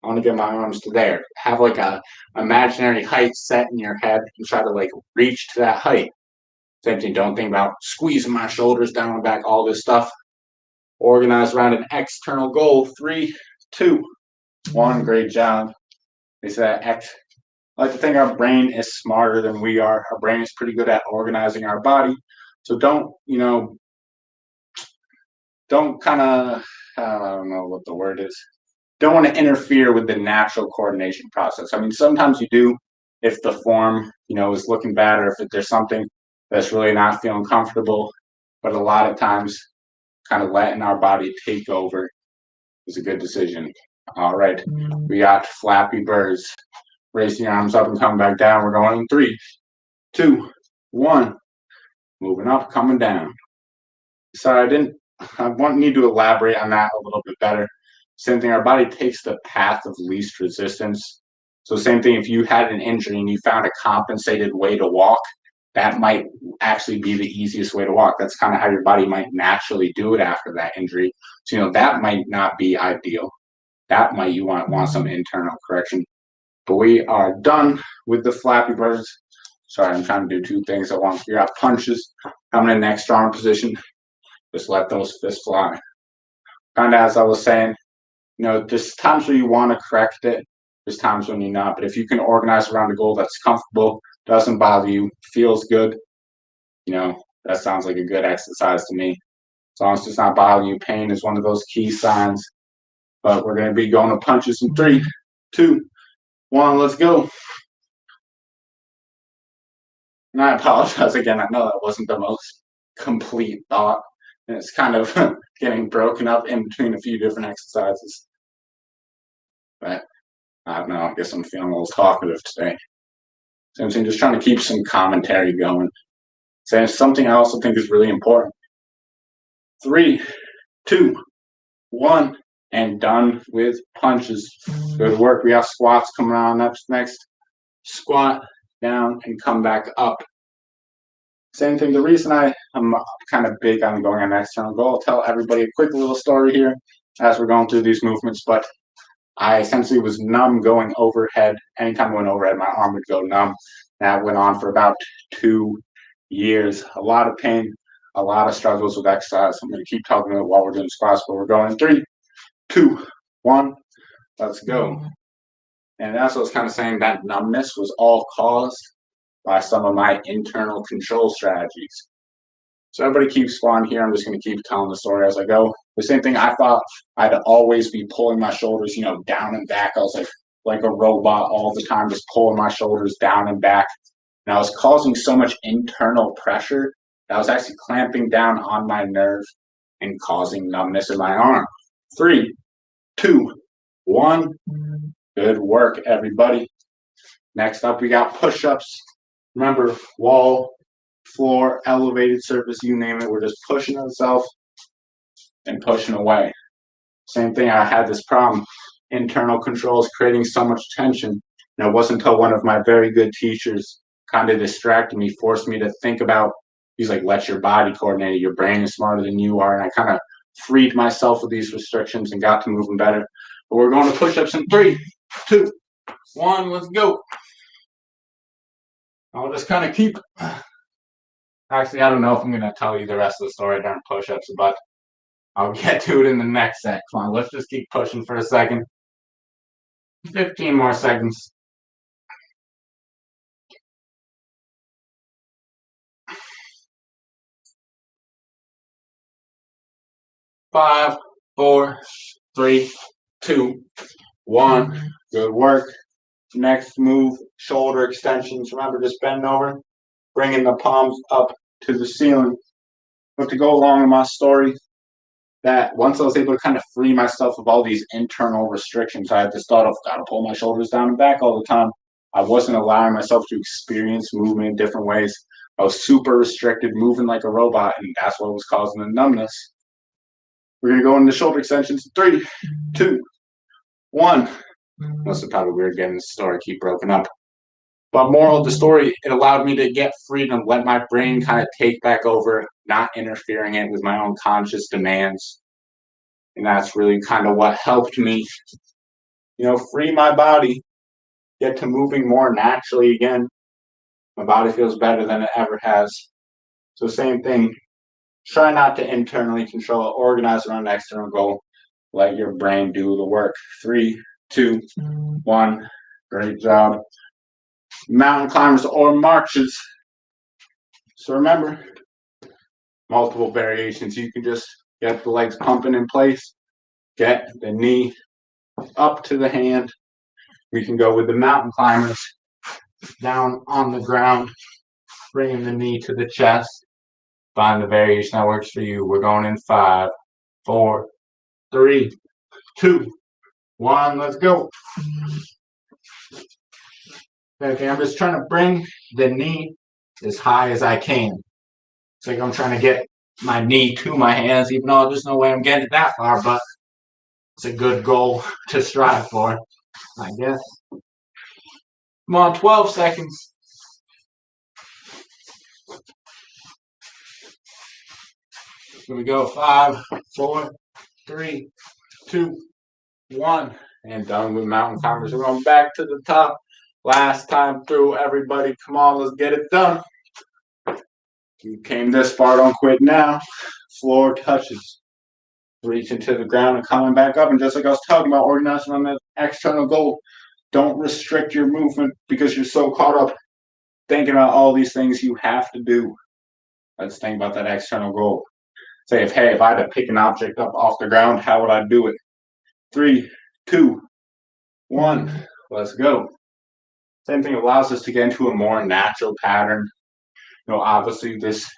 I want to get my arms to there. Have like a imaginary height set in your head and try to like reach to that height. Same thing. Don't think about squeezing my shoulders down and back, all this stuff. Organize around an external goal. 3, 2, 1. Great job. They said I like to think our brain is smarter than we are. Our brain is pretty good at organizing our body. So don't kind of, I don't know what the word is. Don't want to interfere with the natural coordination process. I mean, sometimes you do if the form, is looking bad, or if there's something that's really not feeling comfortable. But a lot of times, kind of letting our body take over is a good decision. All right, we got Flappy Birds. Raise your arms up and come back down. We're going in 3, 2, 1. Moving up, coming down. Sorry, I need to elaborate on that a little bit better. Same thing, our body takes the path of least resistance. So same thing, if you had an injury and you found a compensated way to walk, that might actually be the easiest way to walk. That's kind of how your body might naturally do it after that injury. So, that might not be ideal. That might, you want some internal correction. But we are done with the Flappy Birds. Sorry, I'm trying to do 2 things at once. We got punches. I'm in an extra arm position. Just let those fists fly. Kind of as I was saying, there's times where you want to correct it. There's times when you're not. But if you can organize around a goal that's comfortable, doesn't bother you, feels good, that sounds like a good exercise to me. As long as it's not bothering you, pain is one of those key signs. But we're going to be going to punches in 3, 2, 1. Let's go. And I apologize again. I know that wasn't the most complete thought. And it's kind of getting broken up in between a few different exercises. But I don't know. I guess I'm feeling a little talkative today. So I'm just trying to keep some commentary going. So something I also think is really important. 3, 2, 1, and done with punches. Good work. We have squats coming on up next. Squat, down, and come back up. Same thing. The reason I'm kind of big on going on external goal, I'll tell everybody a quick little story here as we're going through these movements, but I essentially was numb going overhead. Anytime I went overhead, my arm would go numb. That went on for about 2 years. A lot of pain, a lot of struggles with exercise. I'm going to keep talking about it while we're doing squats, but we're going 3, 2, 1. Let's go. And that's what I was kind of saying. That numbness was all caused by some of my internal control strategies. So everybody keeps squatting here. I'm just going to keep telling the story as I go. The same thing, I thought I'd always be pulling my shoulders, down and back. I was like a robot all the time, just pulling my shoulders down and back. And I was causing so much internal pressure that I was actually clamping down on my nerve and causing numbness in my arm. 3, 2, 1. Good work, everybody. Next up, we got push-ups. Remember, wall, floor, elevated surface, you name it. We're just pushing ourselves and pushing away. Same thing, I had this problem. Internal controls creating so much tension. And it wasn't until one of my very good teachers kind of distracted me, forced me to think about, he's like, let your body coordinate it. Your brain is smarter than you are. And I kind of freed myself of these restrictions and got to moving better. But we're going to push-ups in 3, 2, 1. Let's go. I'll just kind of keep. Actually, I don't know if I'm going to tell you the rest of the story during push-ups, but I'll get to it in the next set. Come on, let's just keep pushing for a second. 15 more seconds. 5, 4, 3, 2, 1. Good work. Next move, shoulder extensions. Remember, just bend over, bringing the palms up to the ceiling. But to go along with my story, that once I was able to kind of free myself of all these internal restrictions, I had this thought of, gotta pull my shoulders down and back all the time. I wasn't allowing myself to experience movement in different ways. I was super restricted, moving like a robot, and that's what was causing the numbness. We're going to go into shoulder extensions. 3, 2, 1. Must have probably weird getting the story keep broken up. But moral of the story, it allowed me to get freedom, let my brain kind of take back over, not interfering it with my own conscious demands. And that's really kind of what helped me, free my body, get to moving more naturally again. My body feels better than it ever has. So same thing, try not to internally control it, organize around an external goal. Let your brain do the work. 3, 2, 1. Great job. Mountain climbers or marches. So remember, multiple variations. You can just get the legs pumping in place, get the knee up to the hand. We can go with the mountain climbers down on the ground, bringing the knee to the chest. Find the variation that works for you. We're going in 5, 4, 3, 2, 1. Let's go. Okay, I'm just trying to bring the knee as high as I can. It's like I'm trying to get my knee to my hands, even though there's no way I'm getting it that far, but it's a good goal to strive for, I guess. Come on, 12 seconds. Here we go. 5, 4, 3, 2, 1. And done with mountain climbers. We're going back to the top. Last time through, everybody. Come on, let's get it done. You came this far, don't quit now. Floor touches. Reaching to the ground and coming back up. And just like I was talking about, organizing on that external goal. Don't restrict your movement because you're so caught up thinking about all these things you have to do. Let's think about that external goal. Say, if I had to pick an object up off the ground, how would I do it? 3, 2, 1. Let's go. Same thing allows us to get into a more natural pattern. Obviously, this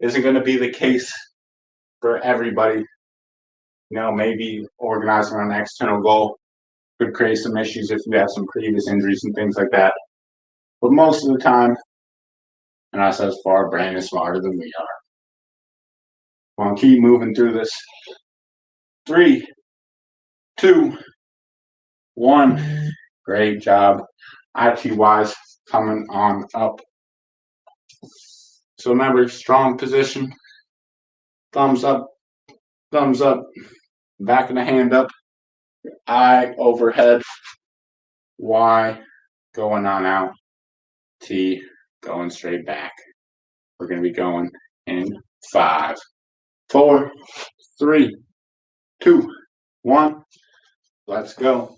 isn't going to be the case for everybody. Maybe organizing on an external goal could create some issues if you have some previous injuries and things like that. But most of the time, and I said, our brain is smarter than we are. Well, keep moving through this. 3, 2, 1. Great job. IT-wise, coming on up. So remember, strong position. Thumbs up, back of the hand up, I overhead, Y going on out, T going straight back. We're going to be going in 5, 4, 3, 2, 1. Let's go.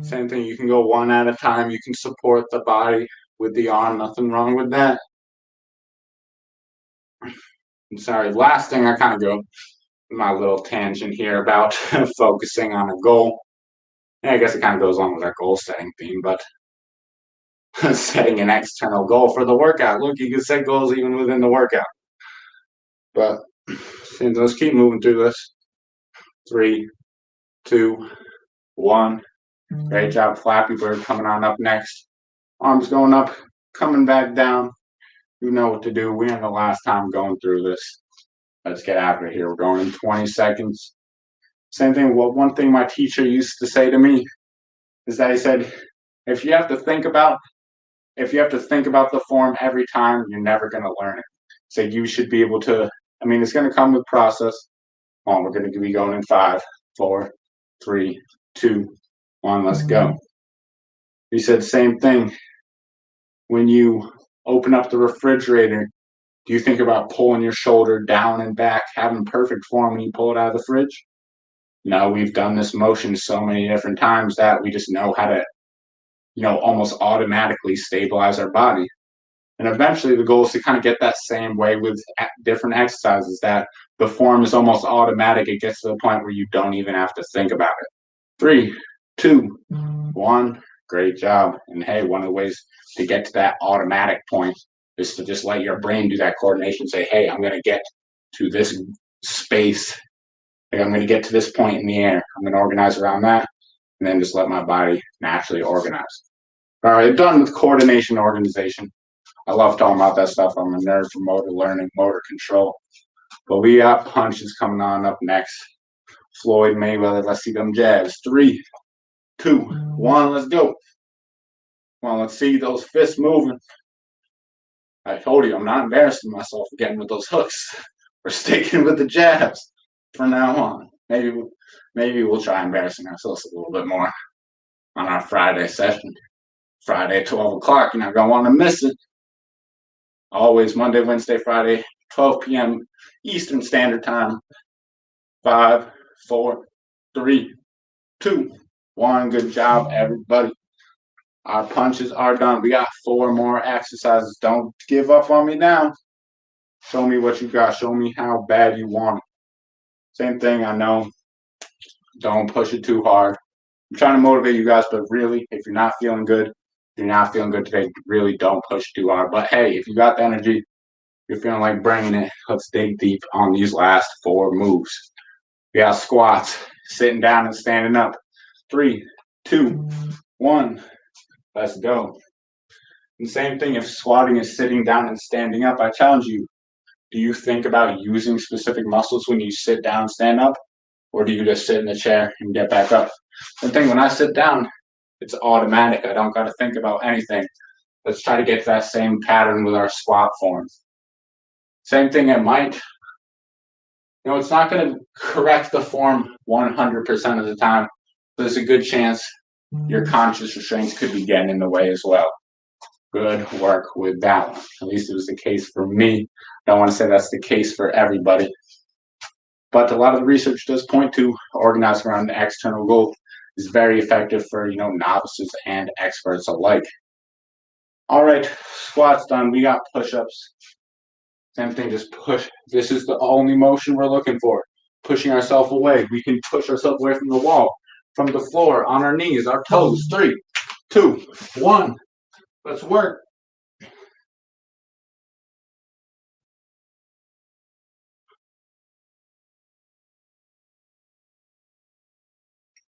Same thing, you can go one at a time. You can support the body with the arm. Nothing wrong with that. I'm sorry, last thing I kind of go my little tangent here about focusing on a goal. I guess it kind of goes along with our goal setting theme, but setting an external goal for the workout. Look, you can set goals even within the workout. But let's keep moving through this. 3, 2, 1. Great job, Flappy Bird coming on up next. Arms going up, coming back down. You know what to do. We're in the last time going through this. Let's get after it here. We're going in 20 seconds. Same thing. Well, one thing my teacher used to say to me is that he said, if you have to think about the form every time, you're never going to learn it. So you should be able to. It's going to come with process. We're going to be going in 5, 4, 3, 2, 1. Let's go. He said same thing. When you open up the refrigerator, do you think about pulling your shoulder down and back, having perfect form when you pull it out of the fridge? No, we've done this motion so many different times that we just know how to, almost automatically stabilize our body. And eventually the goal is to kind of get that same way with different exercises, that the form is almost automatic. It gets to the point where you don't even have to think about it. 3, 2, 1. Great job. And hey, one of the ways to get to that automatic point is to just let your brain do that coordination. Say, hey, I'm going to get to this space. I'm going to get to this point in the air. I'm going to organize around that, and then just let my body naturally organize. All right, done with coordination organization. I love talking about that stuff. I'm a nerd for motor learning, motor control. But we got punches coming on up next. Floyd Mayweather, let's see them jabs. 3, 2, 1, let's go. Well, let's see those fists moving. I told you, I'm not embarrassing myself again with those hooks. We're sticking with the jabs from now on. Maybe we'll try embarrassing ourselves a little bit more on our Friday session. Friday at 12 o'clock. You're not going to want to miss it. Always Monday, Wednesday, Friday, 12 p.m. Eastern Standard Time. 5, 4, 3, 2, 1. Good job, everybody. Our punches are done. We got 4 more exercises. Don't give up on me now. Show me what you got. Show me how bad you want it. Same thing, I know. Don't push it too hard. I'm trying to motivate you guys, but really, if you're not feeling good today, really don't push too hard. But hey, if you got the energy, you're feeling like bringing it, let's dig deep on these last 4 moves. We got squats, sitting down and standing up. 3, 2, 1. Let's go. And same thing, if squatting is sitting down and standing up, I challenge you. Do you think about using specific muscles when you sit down and stand up? Or do you just sit in the chair and get back up? One thing, when I sit down, it's automatic. I don't got to think about anything. Let's try to get that same pattern with our squat form. Same thing, it might, it's not going to correct the form 100% of the time. There's a good chance your conscious restraints could be getting in the way as well. Good work with that one. At least it was the case for me. I don't want to say that's the case for everybody. But a lot of the research does point to organizing around the external goal is very effective for, novices and experts alike. All right, squats done. We got push-ups. Same thing, just push. This is the only motion we're looking for. Pushing ourselves away. We can push ourselves away from the wall, from the floor, on our knees, our toes. 3, 2, 1. Let's work.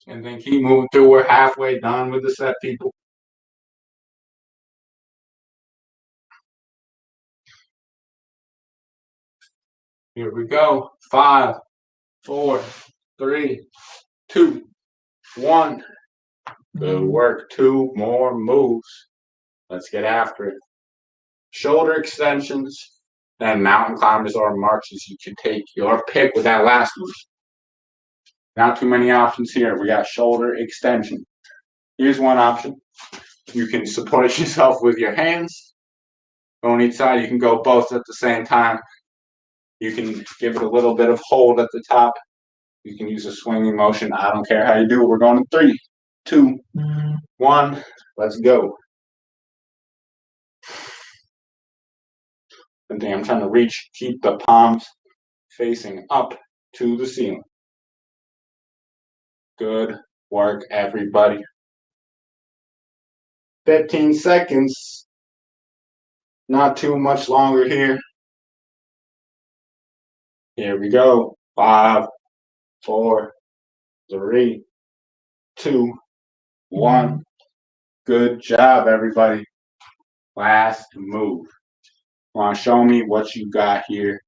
And then keep moving through. We're halfway done with the set, people. Here we go. 5, 4, 3, 2, 1. Good work. 2 more moves. Let's get after it. Shoulder extensions and mountain climbers or marches. You can take your pick with that last move. Not too many options here. We got shoulder extension. Here's one option. You can support yourself with your hands. On each side, you can go both at the same time. You can give it a little bit of hold at the top. You can use a swinging motion. I don't care how you do it. We're going in 3, 2, 1. Let's go. And then I'm trying to reach, keep the palms facing up to the ceiling. Good work, everybody. 15 seconds. Not too much longer here. Here we go. 5, 4, 3, 2, 1. Good job, everybody. Last move. Want to show me what you got here?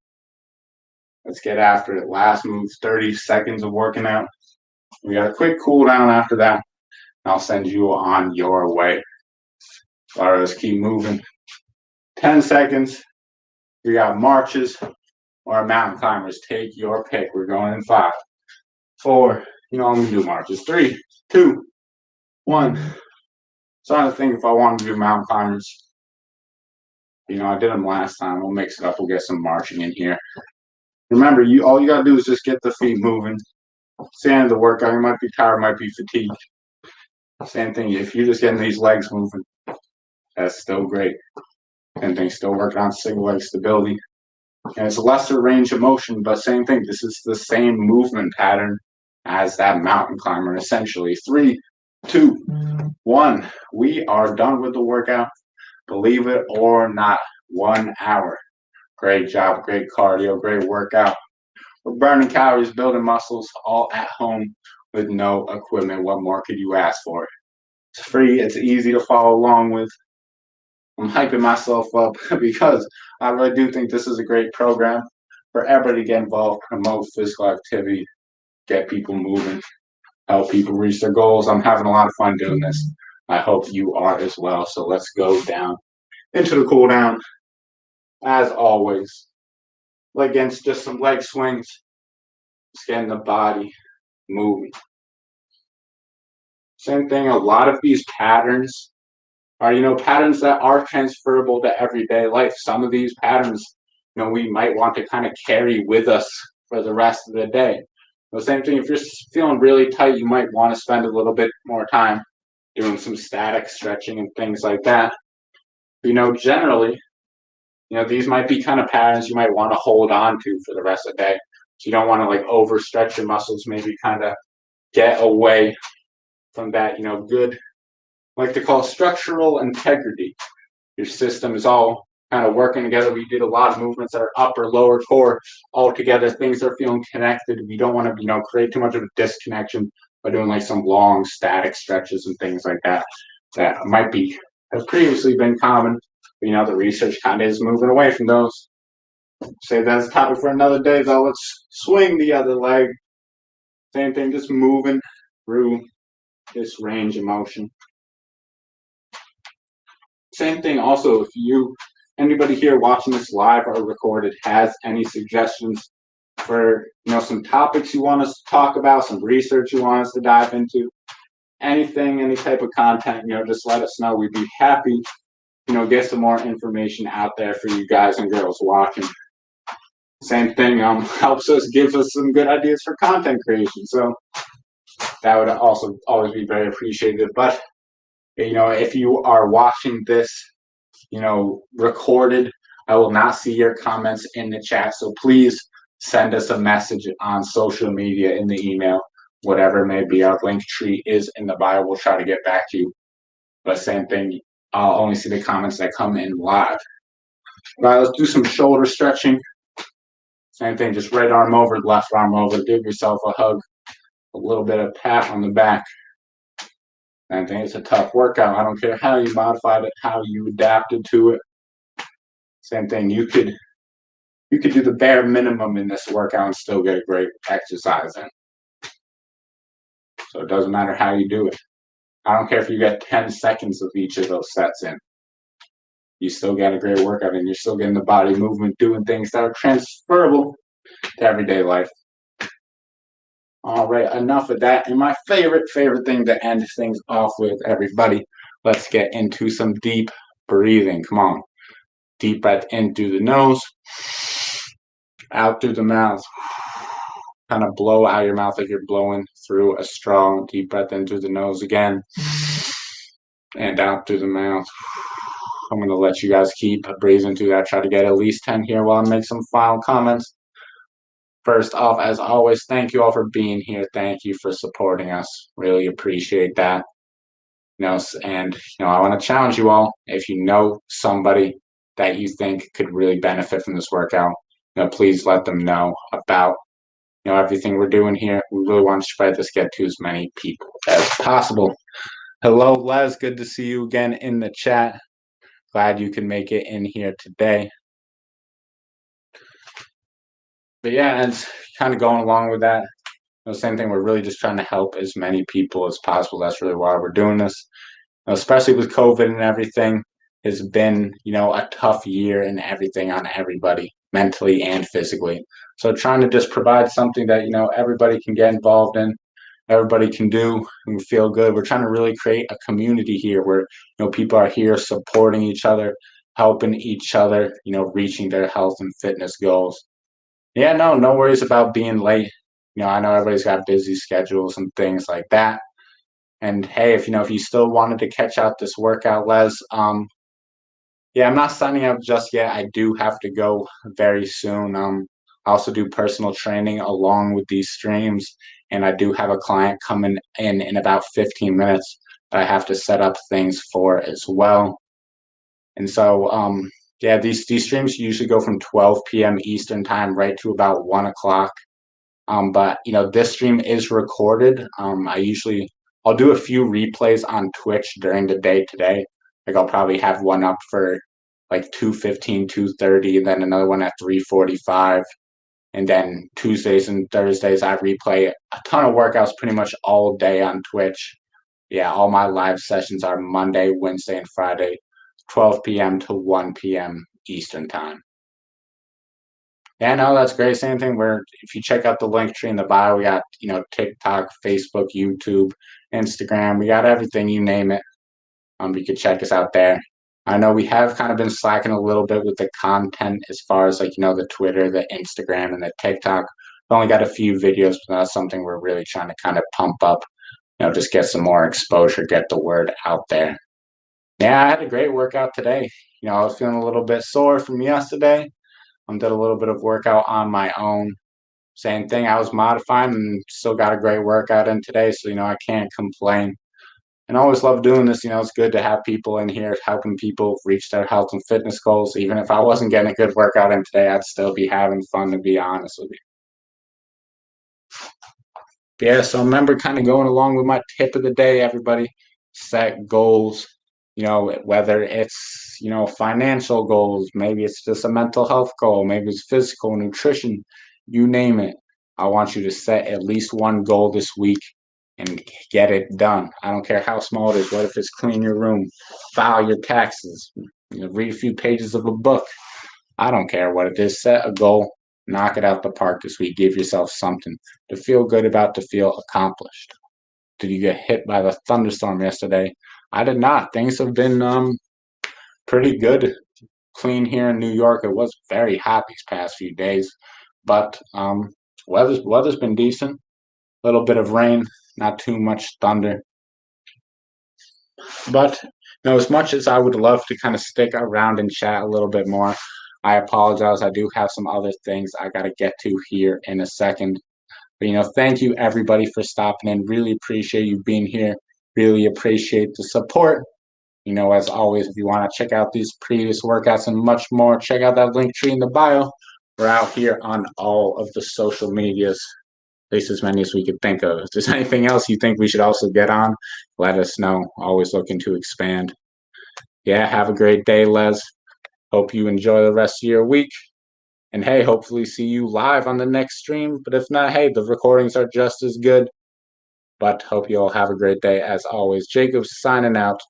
Let's get after it. Last move, 30 seconds of working out. We got a quick cool down after that. I'll send you on your way. All right, let's keep moving. 10 seconds. We got marches or mountain climbers. Take your pick. We're going in 5, 4. I'm going to do marches. 3, 2, 1. Trying to think if I want to do mountain climbers. I did them last time. We'll mix it up. We'll get some marching in here. Remember, all you got to do is just get the feet moving. It's the end of the workout. You might be tired, might be fatigued. Same thing. If you're just getting these legs moving, that's still great. Same thing. Still working on single leg stability. And it's a lesser range of motion, but same thing. This is the same movement pattern as that mountain climber, essentially. 3, 2, 1. We are done with the workout. Believe it or not, 1 hour. Great job, great cardio, great workout. We're burning calories, building muscles, all at home with no equipment. What more could you ask for? It's free, it's easy to follow along with. I'm hyping myself up because I really do think this is a great program. for everybody to get involved, promote physical activity, get people moving, help people reach their goals. I'm having a lot of fun doing this. I hope you are as well. So let's go down into the cool down. As always, against just some leg swings, just getting the body moving. Same thing, a lot of these patterns are, patterns that are transferable to everyday life. Some of these patterns, we might want to kind of carry with us for the rest of the day. The same thing, if you're feeling really tight, you might want to spend a little bit more time doing some static stretching and things like that. Generally, these might be kind of patterns you might want to hold on to for the rest of the day. So you don't want to overstretch your muscles, maybe kind of get away from that, good, like to call structural integrity. Your system is all kind of working together. We did a lot of movements that are upper, lower core all together. Things are feeling connected. We don't want to, create too much of a disconnection by doing some long static stretches and things like that. That have previously been common. But, the research kind of is moving away from those. Say that's a topic for another day, though. Let's swing the other leg. Same thing, just moving through this range of motion. Same thing also, if anybody here watching this live or recorded has any suggestions for, some topics you want us to talk about, some research you want us to dive into, anything, any type of content, just let us know. We'd be happy, get some more information out there for you guys and girls watching. Same thing, helps us, gives us some good ideas for content creation. So that would also always be very appreciated. But, if you are watching this, recorded, I will not see your comments in the chat. So please send us a message on social media, in the email, whatever it may be. Our link tree is in the bio. We'll try to get back to you. But same thing, I'll only see the comments that come in live. All right, let's do some shoulder stretching. Same thing, just right arm over, left arm over. Give yourself a hug, a little bit of pat on the back. I think it's a tough workout. I don't care how you modified it, how you adapted to it. Same thing, you could do the bare minimum in this workout and still get a great exercise in. So it doesn't matter how you do it. I don't care if you get 10 seconds of each of those sets in. You still get a great workout and you're still getting the body movement, doing things that are transferable to everyday life. All right, enough of that. And my favorite thing to end things off with, everybody, let's get into some deep breathing. Come on. Deep breath in through the nose, out through the mouth. Kind of blow out your mouth like you're blowing through a straw. Deep breath in through the nose again, and out through the mouth. I'm going to let you guys keep breathing through that. Try to get at least 10 here while I make some final comments. First off, as always, thank you all for being here. Thank you for supporting us. Really appreciate that. And I want to challenge you all. If you know somebody that you think could really benefit from this workout, please let them know about everything we're doing here. We really want to spread this, get to as many people as possible. Hello, Les. Good to see you again in the chat. Glad you can make it in here today. But yeah, and kind of going along with that, same thing. We're really just trying to help as many people as possible. That's really why we're doing this. Especially with COVID and everything, has been, a tough year and everything on everybody, mentally and physically. So trying to just provide something that, everybody can get involved in, everybody can do and feel good. We're trying to really create a community here where, people are here supporting each other, helping each other, reaching their health and fitness goals. Yeah, no worries about being late. I know everybody's got busy schedules and things like that. And hey, if you still wanted to catch out this workout, Les, yeah, I'm not signing up just yet. I do have to go very soon. I also do personal training along with these streams, and I do have a client coming in about 15 minutes that I have to set up things for as well. And so, yeah, these streams usually go from 12 p.m. Eastern time right to about 1 o'clock. But this stream is recorded. I'll do a few replays on Twitch during the day today. I'll probably have one up for 2:15, 2:30, and then another one at 3:45. And then Tuesdays and Thursdays, I replay a ton of workouts pretty much all day on Twitch. Yeah, all my live sessions are Monday, Wednesday, and Friday, 12 p.m. to 1 p.m. Eastern time. Yeah, no, that's great. Same thing where if you check out the link tree in the bio, we got, TikTok, Facebook, YouTube, Instagram. We got everything, you name it. You could check us out there. I know we have kind of been slacking a little bit with the content as far as the Twitter, the Instagram, and the TikTok. We've only got a few videos, but that's something we're really trying to kind of pump up, just get some more exposure, get the word out there. Yeah, I had a great workout today. I was feeling a little bit sore from yesterday. Did a little bit of workout on my own. Same thing, I was modifying and still got a great workout in today, so I can't complain. And I always love doing this. It's good to have people in here helping people reach their health and fitness goals. Even if I wasn't getting a good workout in today, I'd still be having fun, to be honest with you. Yeah, so remember kind of going along with my tip of the day, everybody, set goals, whether it's, financial goals, maybe it's just a mental health goal, maybe it's physical, nutrition, you name it. I want you to set at least one goal this week and get it done. I don't care how small it is. What if it's clean your room, file your taxes, read a few pages of a book? I don't care what it is. Set a goal, knock it out the park this week. Give yourself something to feel good about, to feel accomplished. Did you get hit by the thunderstorm yesterday? I did not. Things have been pretty good, clean here in New York. It was very hot these past few days, but weather's been decent. A little bit of rain, not too much thunder. But as much as I would love to kind of stick around and chat a little bit more, I apologize. I do have some other things I got to get to here in a second. But thank you everybody for stopping in. Really appreciate you being here. Really appreciate the support. As always, if you want to check out these previous workouts and much more, check out that link tree in the bio. We're out here on all of the social medias, at least as many as we could think of. If there's anything else you think we should also get on, let us know. Always looking to expand. Yeah, have a great day, Les. Hope you enjoy the rest of your week. And hey, hopefully see you live on the next stream. But if not, hey, the recordings are just as good. But hope you all have a great day. As always, Jacob's signing out.